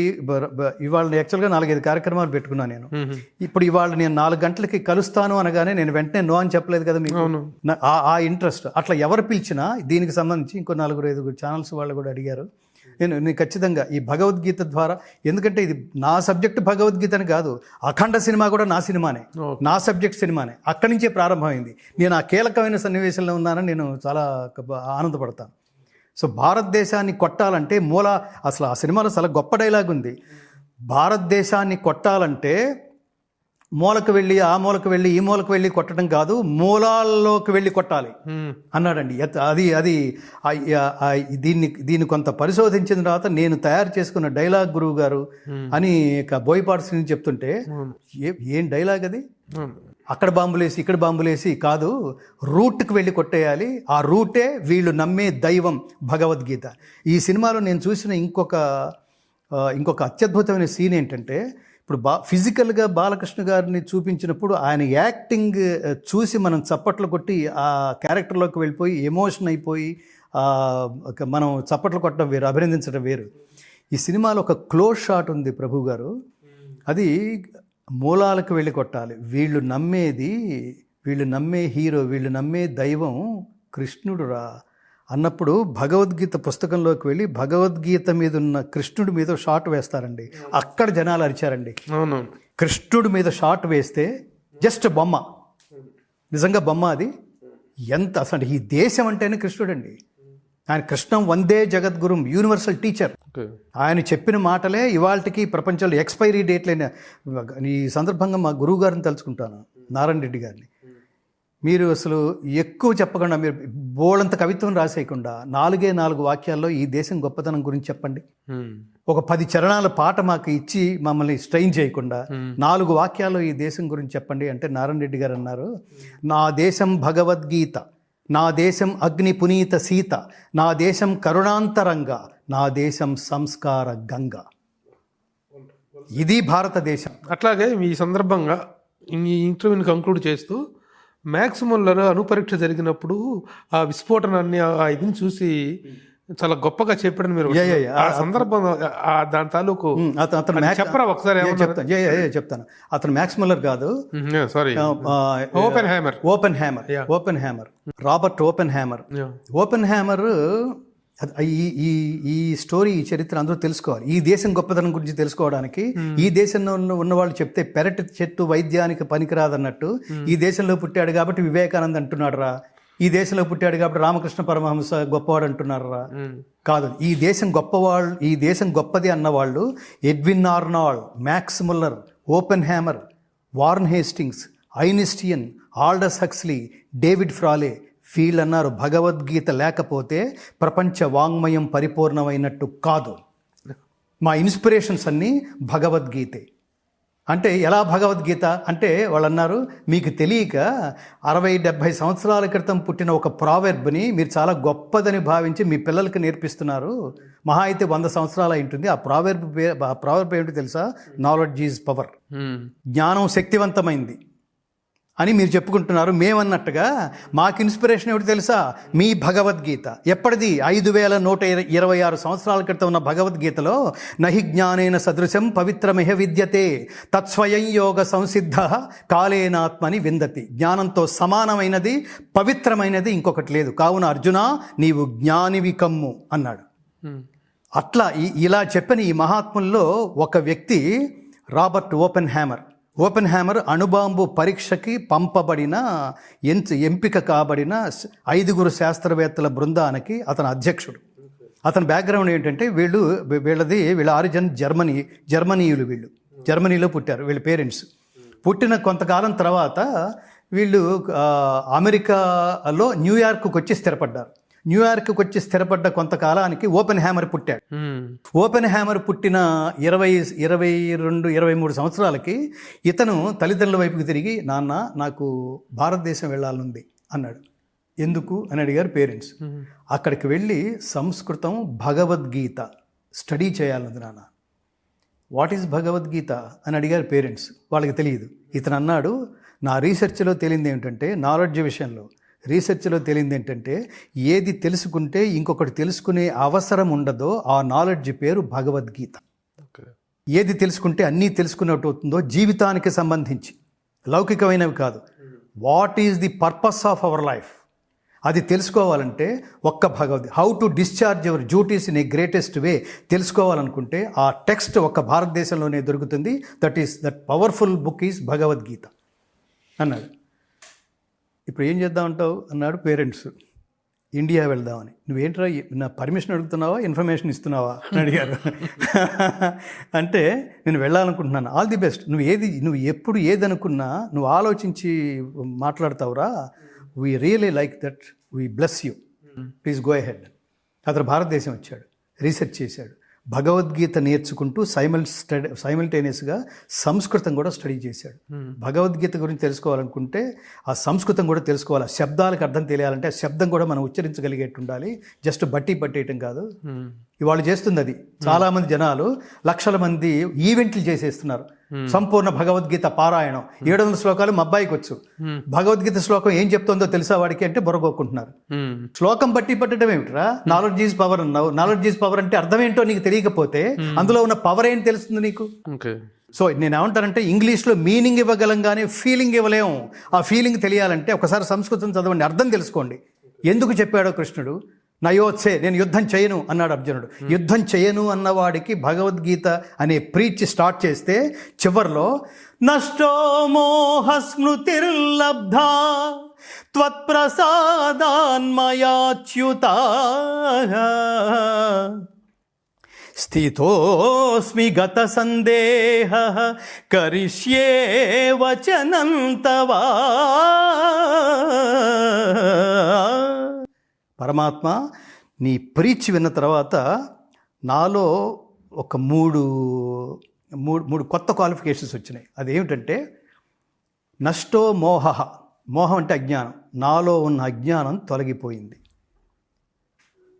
ఇవాళ యాక్చువల్గా 4-5 కార్యక్రమాలు పెట్టుకున్నాను నేను. ఇప్పుడు ఇవాళ నేను 4 గంటలకి కలుస్తాను అనగానే నేను వెంటనే నో అని చెప్పలేదు కదా మీకు. ఆ ఇంట్రెస్ట్ అట్లా ఎవరు పిలిచినా దీనికి సంబంధించి ఇంకో 4-5 ఛానల్స్ వాళ్ళు కూడా అడిగారు. నేను ఖచ్చితంగా ఈ భగవద్గీత ద్వారా, ఎందుకంటే ఇది నా సబ్జెక్ట్ భగవద్గీత అని కాదు, అఖండ సినిమా కూడా నా సినిమానే, నా సబ్జెక్ట్ సినిమానే. అక్కడి నుంచే ప్రారంభమైంది. నేను ఆ కీలకమైన సన్నివేశంలో ఉన్నానని నేను చాలా ఆనందపడతాను. సో భారతదేశాన్ని కొట్టాలంటే అసలు ఆ సినిమాలో చాలా గొప్ప డైలాగ్ ఉంది. భారతదేశాన్ని కొట్టాలంటే మూలకు వెళ్ళి ఆ మూలకు వెళ్ళి ఈ మూలకు వెళ్ళి కొట్టడం కాదు, మూలాల్లోకి వెళ్ళి కొట్టాలి అన్నాడండి. అది దీన్ని కొంత పరిశోధించిన తర్వాత నేను తయారు చేసుకున్న డైలాగ్ గురువు గారు అని బోయపాటి శ్రీని చెప్తుంటే, ఏం డైలాగ్ అది, అక్కడ బాంబులేసి ఇక్కడ బాంబులేసి కాదు, రూట్కి వెళ్ళి కొట్టేయాలి, ఆ రూటే వీళ్ళు నమ్మే దైవం భగవద్గీత. ఈ సినిమాలో నేను చూసిన ఇంకొక అత్యద్భుతమైన సీన్ ఏంటంటే, ఇప్పుడు ఫిజికల్గా బాలకృష్ణ గారిని చూపించినప్పుడు ఆయన యాక్టింగ్ చూసి మనం చప్పట్లు కొట్టి ఆ క్యారెక్టర్లోకి వెళ్ళిపోయి ఎమోషన్ అయిపోయి మనం చప్పట్లు కొట్టడం వేరు, అభినందించడం వేరు. ఈ సినిమాలో ఒక క్లోజ్ షాట్ ఉంది ప్రభు గారు, అది మూలాలకు వెళ్ళి కొట్టాలి, వీళ్ళు నమ్మే హీరో, వీళ్ళు నమ్మే దైవం కృష్ణుడు రా అన్నప్పుడు భగవద్గీత పుస్తకంలోకి వెళ్ళి భగవద్గీత మీద ఉన్న కృష్ణుడి మీద షాట్ వేస్తారండి. అక్కడ జనాలు అరిచారండి. కృష్ణుడి మీద షాట్ వేస్తే జస్ట్ బొమ్మ, నిజంగా బొమ్మ అది. ఎంత అసలు ఈ దేశం అంటేనే కృష్ణుడు అండి. ఆయన కృష్ణం వందే జగద్గురుం, యూనివర్సల్ టీచర్. ఆయన చెప్పిన మాటలే ఇవాళకి ప్రపంచంలో ఎక్స్పైరీ డేట్లైన. ఈ సందర్భంగా మా గురువు గారిని తలుచుకుంటాను, నారాయణ రెడ్డి గారిని. మీరు అసలు ఎక్కువ చెప్పకుండా, మీరు బోళంత కవిత్వం రాసేయకుండా 4 వాక్యాల్లో ఈ దేశం గొప్పతనం గురించి చెప్పండి. ఒక 10 చరణాల పాట మాకు ఇచ్చి మమ్మల్ని స్ట్రెయిన్ చేయకుండా 4 వాక్యాల్లో ఈ దేశం గురించి చెప్పండి అంటే నారాయణ రెడ్డి గారు అన్నారు, నా దేశం భగవద్గీత, నా దేశం అగ్ని పునీత సీత, నా దేశం కరుణాంతరంగ, నా దేశం సంస్కార గంగ. ఇది భారతదేశం. అట్లాగే ఈ సందర్భంగా ఈ ఇంటర్వ్యూని కంక్లూడ్ చేస్తూ, మ్యాక్స్ ముల్లర్ అణుపరీక్ష జరిగినప్పుడు ఆ విస్ఫోటనాన్ని ఇదిని చూసి చాలా గొప్పగా చెప్పాడని మీరు ఆ సందర్భం దాని తాలూకు చెప్పరా ఒకసారి? చెప్తాను. అతను మ్యాక్స్ ముల్లర్ కాదు, sorry, open hammer, Robert open hammer. ఈ స్టోరీ, ఈ చరిత్ర అందరూ తెలుసుకోవాలి. ఈ దేశం గొప్పతనం గురించి తెలుసుకోవడానికి ఈ దేశంలో ఉన్నవాళ్ళు చెప్తే పెరటి చెట్టు వైద్యానికి పనికిరాదన్నట్టు, ఈ దేశంలో పుట్టాడు కాబట్టి వివేకానంద్ అంటున్నాడు రా, ఈ దేశంలో పుట్టాడు కాబట్టి రామకృష్ణ పరమహంస గొప్పవాడు అంటున్నారు రా. కాదు, ఈ దేశం గొప్పది అన్నవాళ్ళు Edwin Arnold, Max Muller, Oppenheimer, Warren Hastings, Einstein, Aldous Huxley, David Frawley. వీళ్ళన్నారు భగవద్గీత లేకపోతే ప్రపంచ వాంగ్మయం పరిపూర్ణమైనట్టు కాదు. మా ఇన్స్పిరేషన్స్ అన్నీ భగవద్గీతే. అంటే ఎలా భగవద్గీత అంటే వాళ్ళు అన్నారు, మీకు తెలియక 60-70 సంవత్సరాల క్రితం పుట్టిన ఒక ప్రావెర్బ్ని మీరు చాలా గొప్పదని భావించి మీ పిల్లలకి నేర్పిస్తున్నారు. మహా అయితే 100 సంవత్సరాలు అయి ఉంటుంది. ఆ ప్రావెర్బ్ ఏంటో తెలుసా? నాలెడ్జ్ ఈజ్ పవర్, జ్ఞానం శక్తివంతమైంది అని మీరు చెప్పుకుంటున్నారు. మేమన్నట్టుగా మాకు ఇన్స్పిరేషన్ ఏమిటి తెలుసా? మీ భగవద్గీత. ఎప్పటిది? 5126 సంవత్సరాల క్రితం ఉన్న భగవద్గీతలో నహి జ్ఞానేన సదృశం పవిత్రమిహ విద్యతే తత్స్వయం యోగ సంసిద్ధ కాలేనాత్మని విందతి. జ్ఞానంతో సమానమైనది, పవిత్రమైనది ఇంకొకటి లేదు. కావున అర్జున నీవు జ్ఞానివి కమ్ము అన్నాడు. అట్లా ఇలా చెప్పిన ఈ మహాత్ముల్లో ఒక వ్యక్తి రాబర్ట్ ఓపెన్ హ్యామర్ అణుబాంబు పరీక్షకి పంపబడిన ఎంపిక కాబడిన 5 శాస్త్రవేత్తల బృందానికి అతను అధ్యక్షుడు. అతని బ్యాక్గ్రౌండ్ ఏంటంటే వీళ్ళ ఆరిజిన్ జర్మనీయులు. వీళ్ళు జర్మనీలో పుట్టారు. వీళ్ళ పేరెంట్స్ పుట్టిన కొంతకాలం తర్వాత వీళ్ళు అమెరికాలో న్యూయార్క్కి వచ్చి స్థిరపడ్డారు. న్యూయార్క్కి వచ్చి స్థిరపడ్డ కొంతకాలానికి ఓపెన్ హ్యామర్ పుట్టాడు. ఓపెన్ హ్యామర్ పుట్టిన 22-23 సంవత్సరాలకి ఇతను తల్లిదండ్రుల వైపుకి తిరిగి, నాన్న నాకు భారతదేశం వెళ్ళాలనుంది అన్నాడు. ఎందుకు అని అడిగారు పేరెంట్స్. అక్కడికి వెళ్ళి సంస్కృతం భగవద్గీత స్టడీ చేయాలనుంది నాన్న. వాట్ ఈజ్ భగవద్గీత అని అడిగారు పేరెంట్స్. వాళ్ళకి తెలియదు. ఇతను అన్నాడు, నా రీసెర్చ్లో తేలింది ఏంటంటే, నాలెడ్జ్ విషయంలో రీసెర్చ్లో తేలింది ఏంటంటే, ఏది తెలుసుకుంటే ఇంకొకటి తెలుసుకునే అవసరం ఉండదో ఆ నాలెడ్జ్ పేరు భగవద్గీత. ఏది తెలుసుకుంటే అన్నీ తెలుసుకున్నట్టు అవుతుందో, జీవితానికి సంబంధించి లౌకికమైనవి కాదు, what is the purpose of our life, అది తెలుసుకోవాలంటే ఒక్క Bhagavad Gita. How to discharge your duties in a greatest way తెలుసుకోవాలనుకుంటే ఆ టెక్స్ట్ ఒక్క భారతదేశంలోనే దొరుకుతుంది. That powerful book is Bhagavad Gita అన్నాడు. ఇప్పుడు ఏం చేద్దామంటావు అన్నాడు పేరెంట్స్. ఇండియా వెళ్దామని. నువ్వేంట్రా నా పర్మిషన్ అడుగుతున్నావా, ఇన్ఫర్మేషన్ ఇస్తున్నావా అని అడిగారు. అంటే నేను వెళ్ళాలనుకుంటున్నాను. All the best. నువ్వు ఎప్పుడు ఏదనుకున్నా నువ్వు ఆలోచించి మాట్లాడతావురా. We really like that, we bless you, please go ahead. అతను భారతదేశం వచ్చాడు, రీసెర్చ్ చేశాడు, భగవద్గీత నేర్చుకుంటూ సైమల్టేనియస్గా సంస్కృతం కూడా స్టడీ చేశాడు. భగవద్గీత గురించి తెలుసుకోవాలనుకుంటే ఆ సంస్కృతం కూడా తెలుసుకోవాలి. ఆ శబ్దాలకు అర్థం తెలియాలంటే ఆ శబ్దం కూడా మనం ఉచ్చరించగలిగేట్టు ఉండాలి. జస్ట్ బట్టి పట్టేయటం కాదు. ఇవాళ చేస్తుంది అది. చాలామంది జనాలు లక్షల మంది ఈవెంట్లు చేసేస్తున్నారు. సంపూర్ణ భగవద్గీత పారాయణం 700 శ్లోకాలు మా అబ్బాయికి వచ్చు. భగవద్గీత శ్లోకం ఏం చెప్తుందో తెలుసా వాడికి అంటే బుర్రగొక్కుంటున్నారు. శ్లోకం బట్టి పట్టడం ఏమిట్రా? నాలెడ్జ్ ఈజ్ పవర్ అన్నావు. నాలెడ్జ్ ఈజ్ పవర్ అంటే అర్థం ఏంటో నీకు తెలియకపోతే అందులో ఉన్న పవర్ ఏం తెలుస్తుంది నీకు? సో నేను ఏమంటానంటే, ఇంగ్లీష్లో మీనింగ్ ఇవ్వగలం కానీ ఫీలింగ్ ఇవ్వలేము. ఆ ఫీలింగ్ తెలియాలంటే ఒకసారి సంస్కృతం చదవండి, అర్థం తెలుసుకోండి. ఎందుకు చెప్పాడో కృష్ణుడు. నయోత్సే, నేను యుద్ధం చేయను అన్నాడు అర్జునుడు. యుద్ధం చేయను అన్నవాడికి భగవద్గీత అనే ప్రీచ్ స్టార్ట్ చేస్తే చివర్లో నష్టో మోహ స్మృతిర్లబ్ధా త్వత్ప్రసాదాన్మయాచ్యుత స్థితోస్మి గత సందేహ కరిష్యే వచనం తవా. పరమాత్మ, నీ ప్రీచ్ విన్న తర్వాత నాలో ఒక మూడు కొత్త క్వాలిఫికేషన్స్ వచ్చినాయి. అదేమిటంటే, నష్టో మోహ, మోహం అంటే అజ్ఞానం, నాలో ఉన్న అజ్ఞానం తొలగిపోయింది.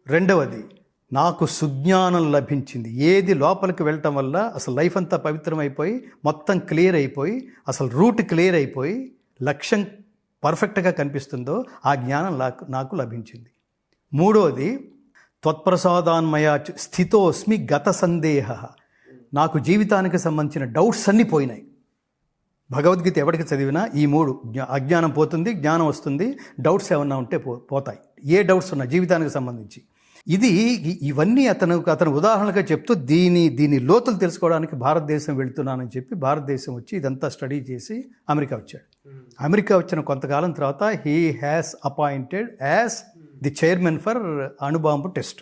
రెండవది, నాకు సుజ్ఞానం లభించింది. ఏది లోపలికి వెళ్ళటం వల్ల అసలు లైఫ్ అంతా పవిత్రమైపోయి మొత్తం క్లియర్ అయిపోయి అసలు రూట్ క్లియర్ అయిపోయి లక్ష్యం పర్ఫెక్ట్గా కనిపిస్తుందో ఆ జ్ఞానం నాకు లభించింది. మూడోది, త్వత్ప్రసాదాన్మయ స్థితోస్మి గత సందేహ, నాకు జీవితానికి సంబంధించిన డౌట్స్ అన్నీ పోయినాయి. భగవద్గీత ఎవరికి చదివినా ఈ మూడు, అజ్ఞానం పోతుంది, జ్ఞానం వస్తుంది, డౌట్స్ ఏమన్నా ఉంటే పోతాయి. ఏ డౌట్స్ ఉన్నా జీవితానికి సంబంధించి. ఇవన్నీ అతను ఉదాహరణగా చెప్తూ దీని లోతులు తెలుసుకోవడానికి భారతదేశం వెళుతున్నానని చెప్పి భారతదేశం వచ్చి ఇదంతా స్టడీ చేసి అమెరికా వచ్చాడు. అమెరికా వచ్చిన కొంతకాలం తర్వాత he has appointed as the chairman for అణుబాంబు టెస్ట్,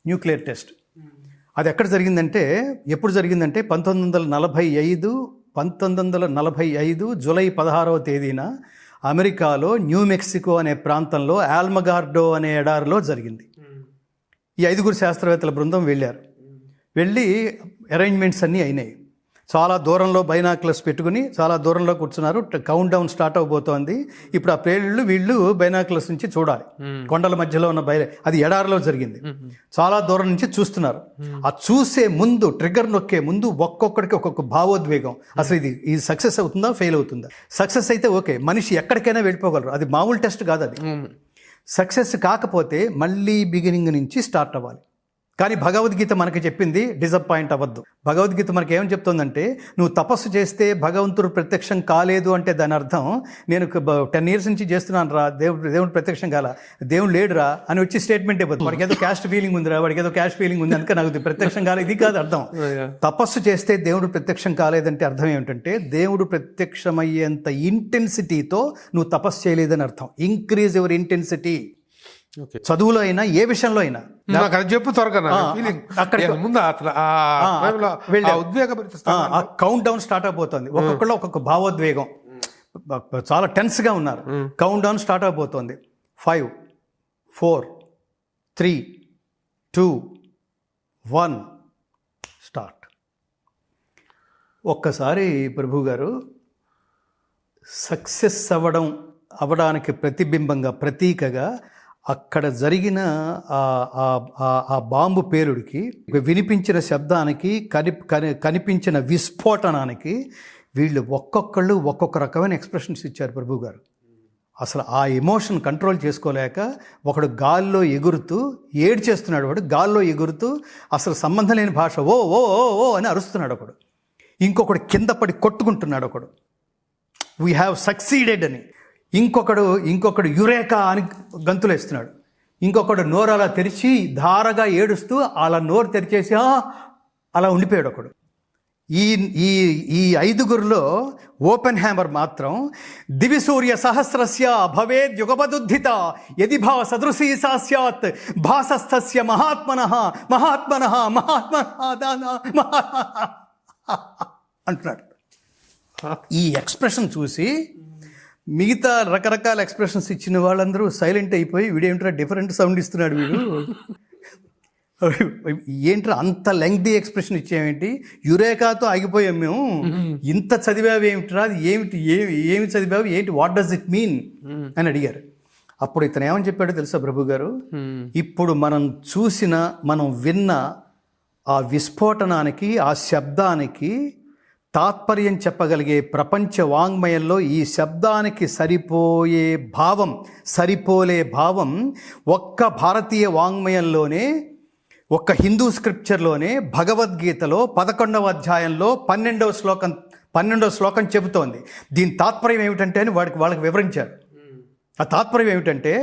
న్యూక్లియర్ టెస్ట్. అది ఎక్కడ జరిగిందంటే, ఎప్పుడు జరిగిందంటే 1945 జూలై 16వ తేదీన అమెరికాలో న్యూ మెక్సికో అనే ప్రాంతంలో ఆల్మగార్డో అనే ఎడారిలో జరిగింది. ఈ 5 శాస్త్రవేత్తల బృందం వెళ్ళి అరేంజ్మెంట్స్ అన్నీ అయినాయి. చాలా దూరంలో బైనాక్యులర్స్ పెట్టుకుని చాలా దూరంలో కూర్చున్నారు. కౌంట్ డౌన్ స్టార్ట్ అవబోతోంది. ఇప్పుడు ఆ వీళ్ళు బైనాక్యులర్స్ నుంచి చూడాలి. కొండల మధ్యలో ఉన్న అది ఎడారిలో జరిగింది. చాలా దూరం నుంచి చూస్తున్నారు. ఆ చూసే ముందు, ట్రిగ్గర్ నొక్కే ముందు ఒక్కొక్కడికి ఒక్కొక్క భావోద్వేగం. అసలు ఇది సక్సెస్ అవుతుందా, ఫెయిల్ అవుతుందా? సక్సెస్ అయితే ఓకే, మనిషి ఎక్కడికైనా వెళ్ళిపోగలరు. అది మామూలు టెస్ట్ కాదు అది. సక్సెస్ కాకపోతే మళ్ళీ బిగినింగ్ నుంచి స్టార్ట్ అవ్వాలి. కానీ భగవద్గీత మనకి చెప్పింది డిసప్పాయింట్ అవ్వద్దు. భగవద్గీత మనకి ఏమని చెప్తుందంటే, నువ్వు తపస్సు చేస్తే భగవంతుడు ప్రత్యక్షం కాలేదు అంటే దాని అర్థం నేను 10 years నుంచి చేస్తున్నాను రా, దేవుడు ప్రత్యక్షం కాల, దేవుడు లేడురా అని వచ్చి స్టేట్మెంట్ ఇవ్వద్దు. వాడికి ఏదో క్యాస్ట్ ఫీలింగ్ ఉందిరా, వాడికి ఏదో క్యాస్ట్ ఫీలింగ్ ఉంది అందుకే నాకు ప్రత్యక్షం కాలేదు, ఇది కాదు అర్థం. తపస్సు చేస్తే దేవుడు ప్రత్యక్షం కాలేదంటే అర్థం ఏమిటంటే, దేవుడు ప్రత్యక్షమయ్యేంత ఇంటెన్సిటీతో నువ్వు తపస్సు చేయలేదని అర్థం. Increase your intensity. చదువులో అయినా ఏ విషయంలో అయినా చెప్పు త్వరగా. కౌంట్ డౌన్ స్టార్ట్ అయిపోతుంది. ఒక్కొక్కళ్ళు ఒక్కొక్క భావోద్వేగం, చాలా టెన్స్గా ఉన్నారు. కౌంట్ డౌన్ స్టార్ట్ అయిపోతుంది. 5, 4, 3, 2, 1 స్టార్ట్. ఒక్కసారి ప్రభు గారు సక్సెస్ అవ్వడానికి ప్రతిబింబంగా, ప్రతీకగా అక్కడ జరిగిన ఆ బాంబు పేలుడికి, వినిపించిన శబ్దానికి, కనిపించిన విస్ఫోటనానికి వీళ్ళు ఒక్కొక్కళ్ళు ఒక్కొక్క రకమైన ఎక్స్ప్రెషన్స్ ఇచ్చారు ప్రభు గారు. అసలు ఆ ఎమోషన్ కంట్రోల్ చేసుకోలేక ఒకడు గాల్లో ఎగురుతూ ఏడ్చేస్తున్నాడు, వాడు గాల్లో ఎగురుతూ అసలు సంబంధం లేని భాష ఓ ఓ ఓ ఓ అని అరుస్తున్నాడు ఒకడు. ఇంకొకడు కింద పడి కొట్టుకుంటున్నాడు ఒకడు, వీ హ్యావ్ సక్సీడెడ్ అని. ఇంకొకడు యురేకా అని గంతులేస్తున్నాడు. ఇంకొకడు నోరు అలా తెరిచి ధారగా ఏడుస్తూ అలా నోరు తెరిచేసి అలా ఉండిపోయాడు ఒకడు. ఈ ఐదుగురిలో ఓపెన్ హ్యామర్ మాత్రం దివిసూర్య సహస్రస్య భవేద్ యుగపదుద్ధిత యది భా సదృశీ సా స్యాత్ భాసస్థస్య మహాత్మనః మహాత్మనః మహాత్మనః అంటున్నాడు. ఈ ఎక్స్ప్రెషన్ చూసి మిగతా రకరకాల ఎక్స్ప్రెషన్స్ ఇచ్చిన వాళ్ళందరూ సైలెంట్ అయిపోయి వీడేమిట్రా డిఫరెంట్ సౌండ్ ఇస్తున్నాడు వీడు, ఏంట్రా అంత లెంగ్తీ ఎక్స్ప్రెషన్ ఇచ్చేమేంటి, యురేకాతో ఆగిపోయాం మేము, ఇంత చదివావు ఏమిట్రా, ఏమి చదివావు ఏంటి, వాట్ డస్ ఇట్ మీన్ అని అడిగారు. అప్పుడు ఇతను ఏమని చెప్పాడో తెలుసా ప్రభు గారు, ఇప్పుడు మనం విన్న ఆ విస్ఫోటనానికి, ఆ శబ్దానికి తాత్పర్యం చెప్పగలిగే ప్రపంచ వాంగ్మయంలో ఈ శబ్దానికి సరిపోలే భావం ఒక్క భారతీయ వాంగ్మయంలోనే, ఒక్క హిందూ స్క్రిప్చర్లోనే భగవద్గీతలో 11వ అధ్యాయంలో 12వ శ్లోకం చెబుతోంది. దీని తాత్పర్యం ఏమిటంటే అని వాళ్ళకి వివరించారు. ఆ తాత్పర్యం ఏమిటంటే,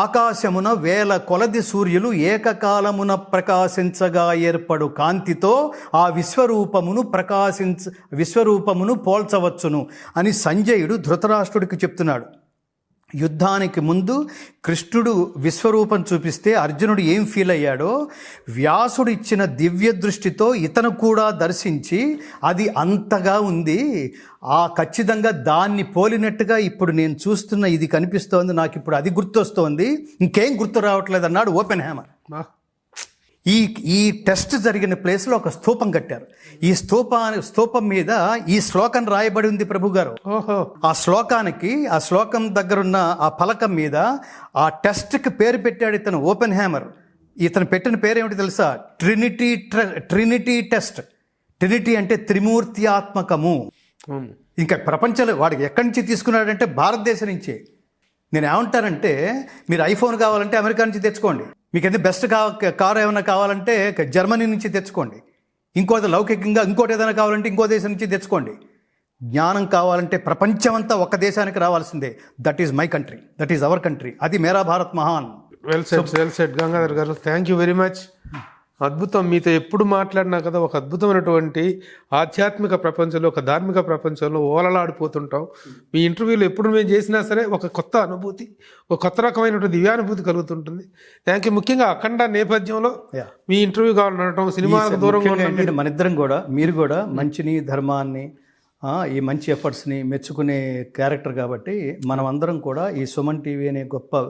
ఆకాశమున వేల కొలది సూర్యులు ఏకకాలమున ప్రకాశించగా ఏర్పడు కాంతితో ఆ విశ్వరూపమును పోల్చవచ్చును అని సంజయుడు ధృతరాష్ట్రుడికి చెప్తున్నాడు. యుద్ధానికి ముందు కృష్ణుడు విశ్వరూపం చూపిస్తే అర్జునుడు ఏం ఫీల్ అయ్యాడో వ్యాసుడు ఇచ్చిన దివ్య దృష్టితో ఇతను కూడా దర్శించి అది అంతగా ఉంది, ఖచ్చితంగా దాన్ని పోలినట్టుగా ఇప్పుడు నేను చూస్తున్న ఇది కనిపిస్తోంది, నాకు ఇప్పుడు అది గుర్తొస్తోంది, ఇంకేం గుర్తు రావట్లేదు అన్నాడు ఓపెన్ హ్యామర్. ఈ టెస్ట్ జరిగిన ప్లేస్లో ఒక స్తూపం కట్టారు. ఈ స్తూపం మీద ఈ శ్లోకం రాయబడి ఉంది ప్రభు గారు. ఆ శ్లోకం దగ్గరున్న ఆ ఫలకం మీద ఆ టెస్ట్కి పేరు పెట్టాడు ఇతను ఓపెన్ హ్యామర్. ఇతను పెట్టిన పేరు ఏమిటి తెలుసా, ట్రినిటీ టెస్ట్. ట్రినిటీ అంటే త్రిమూర్త్యాత్మకము. ఇంకా ప్రపంచంలో వాడికి ఎక్కడి నుంచి తీసుకున్నాడంటే భారతదేశం నుంచే. నేను ఏమంటానంటే, మీరు ఐఫోన్ కావాలంటే అమెరికా నుంచి తెచ్చుకోండి, మీకు ఏదైనా బెస్ట్ కార్ ఏమైనా కావాలంటే జర్మనీ నుంచి తెచ్చుకోండి, లౌకికంగా ఇంకోటి ఏదైనా కావాలంటే ఇంకో దేశం నుంచి తెచ్చుకోండి. జ్ఞానం కావాలంటే ప్రపంచమంతా ఒక్క దేశానికి రావాల్సిందే. That is my country, that is our country, అది మేరా భారత్ మహాన్. వెల్ సెడ్ గంగాధర్ గారు, థ్యాంక్ యూ వెరీ మచ్. అద్భుతం. మీతో ఎప్పుడు మాట్లాడినా కదా ఒక అద్భుతమైనటువంటి ఆధ్యాత్మిక ప్రపంచంలో, ఒక ధార్మిక ప్రపంచంలో ఓలలాడిపోతుంటాం. మీ ఇంటర్వ్యూలో ఎప్పుడు మేము చేసినా సరే ఒక కొత్త అనుభూతి, ఒక కొత్త రకమైనటువంటి దివ్యానుభూతి కలుగుతుంటుంది. Thank you. ముఖ్యంగా అఖండ నేపథ్యంలో మీ ఇంటర్వ్యూ కావాలనడం, సినిమాలకు దూరంగా ఏంటంటే మనిద్దరం కూడా, మీరు కూడా మంచిని, ధర్మాన్ని, ఈ మంచి ఎఫర్ట్స్ని మెచ్చుకునే క్యారెక్టర్ కాబట్టి మనం అందరం కూడా ఈ సుమన్ టీవీ అనే గొప్ప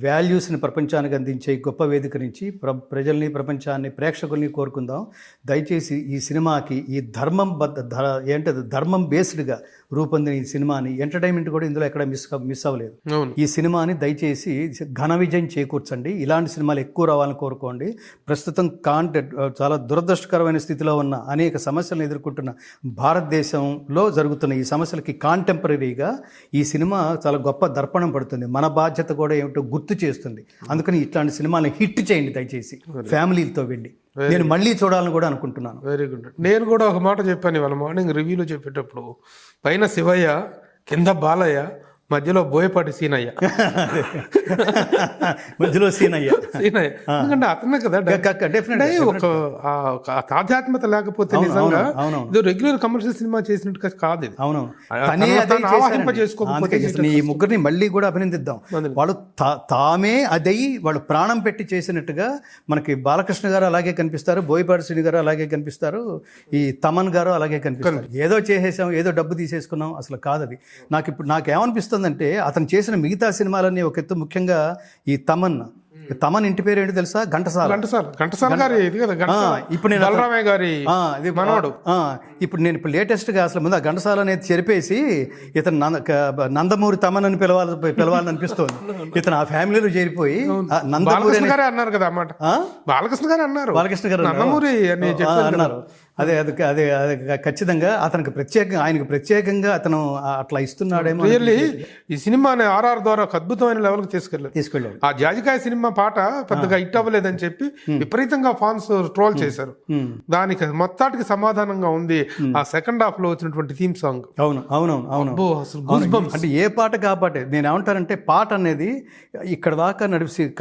వాల్యూస్ని ప్రపంచానికి అందించే గొప్ప వేదిక నుంచి ప్రజల్ని, ప్రపంచాన్ని, ప్రేక్షకుల్ని కోరుకుందాం. దయచేసి ఈ సినిమాకి ఈ ధర్మం బేస్డ్గా రూపొందిన ఈ సినిమాని, ఎంటర్టైన్మెంట్ కూడా ఇందులో ఎక్కడ మిస్ అవ్వలేదు. ఈ సినిమాని దయచేసి ఘన విజయం చేకూర్చండి. ఇలాంటి సినిమాలు ఎక్కువ రావాలని కోరుకోండి. ప్రస్తుతం చాలా దురదృష్టకరమైన స్థితిలో ఉన్న అనేక సమస్యలను ఎదుర్కొంటున్న భారతదేశంలో జరుగుతున్న ఈ సమస్యలకి కాంటెంపరీగా ఈ సినిమా చాలా గొప్ప దర్పణం పడుతుంది. మన బాధ్యత కూడా ఏమిటో గుర్తు చేస్తుంది. అందుకని ఇట్లాంటి సినిమాని హిట్ చేయండి దయచేసి, ఫ్యామిలీతో వెళ్ళి. నేను మళ్ళీ చూడాలని కూడా అనుకుంటున్నాను. Very good. నేను కూడా ఒక మాట చెప్పాను ఇవాళ మార్నింగ్ రివ్యూలో చెప్పేటప్పుడు, పైన శివయ్య, కింద బాలయ్య, మధ్యలో బోయపాటి సీనయ్య. ఎందుకంటే అతనే కదా ఒక ఆధ్యాత్మికత లేకపోతే నిజంగా ఇది రెగ్యులర్ కమర్షియల్ సినిమా చేసినట్టు కాదు. అవును, ఈ ముగ్గురిని మళ్ళీ కూడా అభినందిద్దాం. వాళ్ళు తామే అదయి వాళ్ళు ప్రాణం పెట్టి చేసినట్టుగా మనకి బాలకృష్ణ గారు అలాగే కనిపిస్తారు, బోయపాటి శ్రీని గారు అలాగే కనిపిస్తారు, ఈ తమన్ గారు అలాగే కనిపిస్తారు. ఏదో చేసేసాం, ఏదో డబ్బు తీసేసుకున్నాం, అసలు కాదది. నాకేమనిపిస్తుంది అంటే, అతను చేసిన మిగతా సినిమాలన్నీ ఒక ఎత్తు, ముఖ్యంగా ఈ తమన్ ఇంటి పేరు ఏంటి తెలుసా, ఘంటసాల గారి. ఇప్పుడు నేను లేటెస్ట్గా అసలు ముందు ఆ ఘంటసాల అనేది చెరిపేసి ఇతను నందమూరి తమన్ అని పిలవాలని అనిపిస్తుంది. ఇతను ఆ ఫ్యామిలీలో చేరిపోయి నందమూరి అన్నారు కదా అన్నమాట. బాలకృష్ణ గారు అన్నారు అన్నారు. అదే ఖచ్చితంగా ఆయనకు ప్రత్యేకంగా అతను అట్లా ఇస్తున్నాడేమో. రియల్లీ ఈ సినిమాని ఆర్ఆర్ ద్వారా ఒక అద్భుతమైన లెవెల్కి తీసుకెళ్ళాడు. ఆ జాజికాయ సినిమా పాట పెద్దగా హిట్ అవ్వలేదని చెప్పి విపరీతంగా ఫాన్స్ ట్రోల్ చేశారు. దానికి మొత్తానికి సమాధానంగా ఉంది ఆ సెకండ్ హాఫ్ లో వచ్చినటువంటి థీమ్ సాంగ్. అవును అంటే ఏ పాట కాపాటే నేను ఏమంటానంటే, పాట అనేది ఇక్కడ దాకా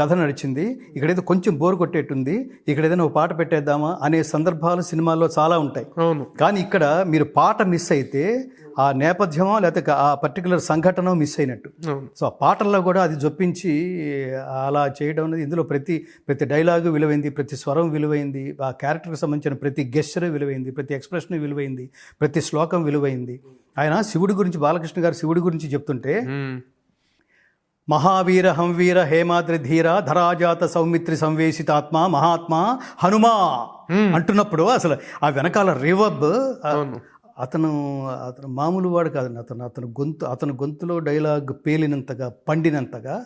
కథ నడిచింది, ఇక్కడైతే కొంచెం బోర్ కొట్టేట్టుంది, ఇక్కడ ఏదైనా ఒక పాట పెట్టేద్దామా అనే సందర్భాలు సినిమాల్లో చాలా ఉంటాయి. కానీ ఇక్కడ మీరు పాట మిస్ అయితే ఆ నేపథ్యమో లేకపోతే ఆ పర్టికులర్ సంఘటన మిస్ అయినట్టు. సో ఆ పాటల్లో కూడా అది జొప్పించి అలా చేయడం అనేది, ఇందులో ప్రతి డైలాగు విలువైంది, ప్రతి స్వరం విలువైంది, ఆ క్యారెక్టర్కి సంబంధించిన ప్రతి గెస్చర్ విలువైంది, ప్రతి ఎక్స్ప్రెషన్ విలువైంది, ప్రతి శ్లోకం విలువైంది. ఆయన శివుడి గురించి, బాలకృష్ణ గారు శివుడి గురించి చెప్తుంటే, మహావీర హంవీర హేమాద్రి ధీర ధరాజాత సౌమిత్రి సంవేశితాత్మ మహాత్మా హనుమా అంటున్నప్పుడు అసలు ఆ వెనకాల రివర్బ్, అతను మామూలు వాడు కాదండి. అతను గొంతులో డైలాగ్ పేలినంతగా, పండినంతగా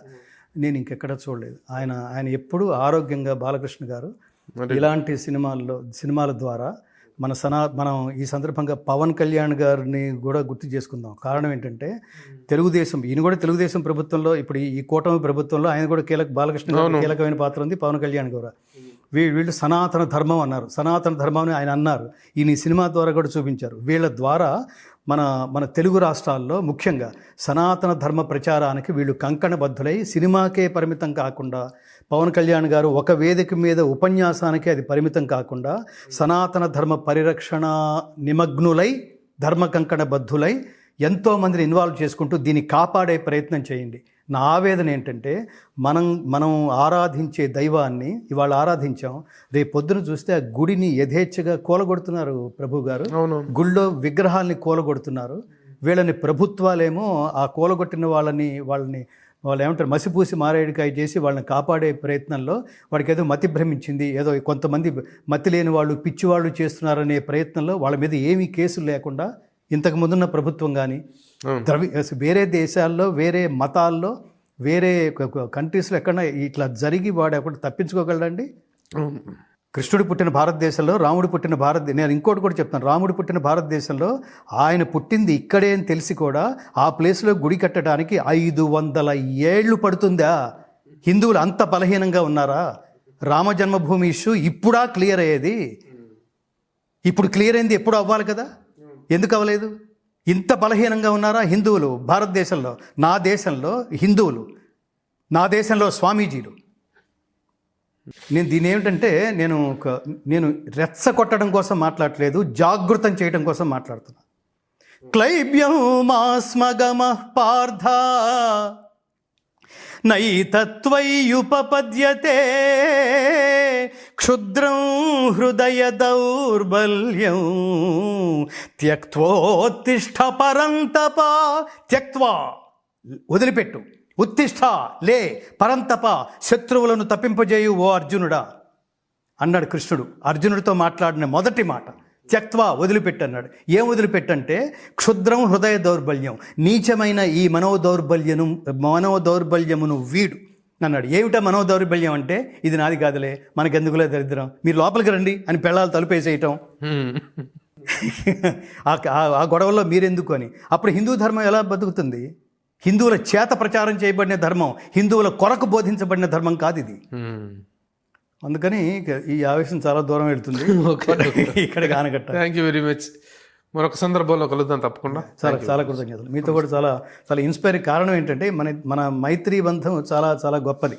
నేను ఇంకెక్కడ చూడలేదు. ఆయన ఎప్పుడూ ఆరోగ్యంగా, బాలకృష్ణ గారు ఇలాంటి సినిమాల ద్వారా మనం ఈ సందర్భంగా పవన్ కళ్యాణ్ గారిని కూడా గుర్తు చేసుకుందాం. కారణం ఏంటంటే, ఈయన కూడా తెలుగుదేశం ప్రభుత్వంలో, ఇప్పుడు ఈ కూటమి ప్రభుత్వంలో ఆయన కూడా బాలకృష్ణ గారు కీలకమైన పాత్ర ఉంది, పవన్ కళ్యాణ్ కూడా. వీళ్ళు సనాతన ధర్మం అన్నారు, సనాతన ధర్మాన్ని ఆయన అన్నారు, ఈయన ఈ సినిమా ద్వారా కూడా చూపించారు. వీళ్ళ ద్వారా మన తెలుగు రాష్ట్రాల్లో ముఖ్యంగా సనాతన ధర్మ ప్రచారానికి వీళ్ళు కంకణబద్ధులై, సినిమాకే పరిమితం కాకుండా, పవన్ కళ్యాణ్ గారు ఒక వేదిక మీద ఉపన్యాసానికి అది పరిమితం కాకుండా, సనాతన ధర్మ పరిరక్షణ నిమగ్నులై, ధర్మ కంకణబద్ధులై ఎంతోమందిని ఇన్వాల్వ్ చేసుకుంటూ దీన్ని కాపాడే ప్రయత్నం చేయండి. నా ఆవేదన ఏంటంటే, మనం ఆరాధించే దైవాన్ని ఇవాళ ఆరాధించాం, రేపు పొద్దున చూస్తే ఆ గుడిని యథేచ్ఛగా కూలగొడుతున్నారు ప్రభు గారు. గుళ్ళో విగ్రహాల్ని కూలగొడుతున్నారు. వీళ్ళని ప్రభుత్వాలేమో ఆ కూలగొట్టిన వాళ్ళని వాళ్ళు ఏమంటారు, మసిపూసి మారేడికాయ చేసి వాళ్ళని కాపాడే ప్రయత్నంలో, వాడికి ఏదో మతి భ్రమించింది, ఏదో కొంతమంది మతి లేని వాళ్ళు, పిచ్చివాళ్ళు చేస్తున్నారనే ప్రయత్నంలో వాళ్ళ మీద ఏమీ కేసులు లేకుండా, ఇంతకు ముందున్న ప్రభుత్వం కానీ వేరే దేశాల్లో, వేరే మతాల్లో, వేరే కంట్రీస్లో ఎక్కడన్నా ఇట్లా జరిగి వాడు ఎక్కడ తప్పించుకోగలడండి? కృష్ణుడు పుట్టిన భారతదేశంలో, రాముడు పుట్టిన నేను ఇంకోటి కూడా చెప్తాను, రాముడు పుట్టిన భారతదేశంలో ఆయన పుట్టింది ఇక్కడే అని తెలిసి కూడా ఆ ప్లేస్లో గుడి కట్టడానికి 500 ఏళ్ళు పడుతుందా? హిందువులు అంత బలహీనంగా ఉన్నారా? రామ జన్మభూమి ఇష్యూ ఇప్పుడా క్లియర్ అయ్యేది? ఇప్పుడు క్లియర్ అయింది, ఎప్పుడు అవ్వాలి కదా, ఎందుకు అవ్వలేదు? ఇంత బలహీనంగా ఉన్నారా హిందువులు భారతదేశంలో? నా దేశంలో హిందువులు, నా దేశంలో స్వామీజీలు. నేను దీని ఏమిటంటే, నేను రెచ్చగొట్టడం కోసం మాట్లాడట్లేదు, జాగృతం చేయడం కోసం మాట్లాడుతున్నా. క్లైబ్యం మాస్మగమః పార్థ నైతత్వయుపపద్యతే క్షుద్రం హృదయ దౌర్బల్యం త్యక్త్వోత్తిష్ఠ పరంతప. త్యక్త్వా వదిలిపెట్టు, ఉత్తిష్ఠ లే, పరంతప శత్రువులను తప్పింపజేయు ఓ అర్జునుడా అన్నాడు కృష్ణుడు. అర్జునుడితో మాట్లాడిన మొదటి మాట త్యక్త్వా వదిలిపెట్టు అన్నాడు. ఏం వదిలిపెట్టంటే, క్షుద్రం హృదయ దౌర్బల్యం, నీచమైన ఈ మనోదౌర్బల్యమును వీడు అన్నాడు. ఏమిటా మనోదౌర్బల్యం అంటే, ఇది నాది కాదులే, మనకెందుకులే దరిద్రం, మీరు లోపలికి రండి అని పెళ్ళాలు తలుపేసేయటం, ఆ గొడవల్లో మీరెందుకు అని. అప్పుడు హిందూ ధర్మం ఎలా బతుకుతుంది? హిందువుల చేత ప్రచారం చేయబడిన ధర్మం, హిందువుల కొరకు బోధించబడిన ధర్మం కాదు ఇది. అందుకని ఈ ఆవేశం చాలా దూరం వెళ్తుంది. ఇక్కడ ఆనకట్ట. Thank you very much. మరొక సందర్భంలో కలుద్దాం తప్పకుండా. చాలా కృతజ్ఞతలు. మీతో కూడా చాలా ఇన్స్పైర్. కారణం ఏంటంటే, మన మైత్రీ బంధం చాలా చాలా గొప్పది.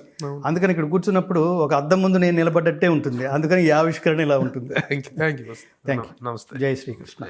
అందుకని ఇక్కడ కూర్చున్నప్పుడు ఒక అద్దం ముందు నేను నిలబడ్డట్టే ఉంటుంది. అందుకని ఈ ఆవిష్కరణ ఇలా ఉంటుంది. Thank you. నమస్తే. జై శ్రీకృష్ణ.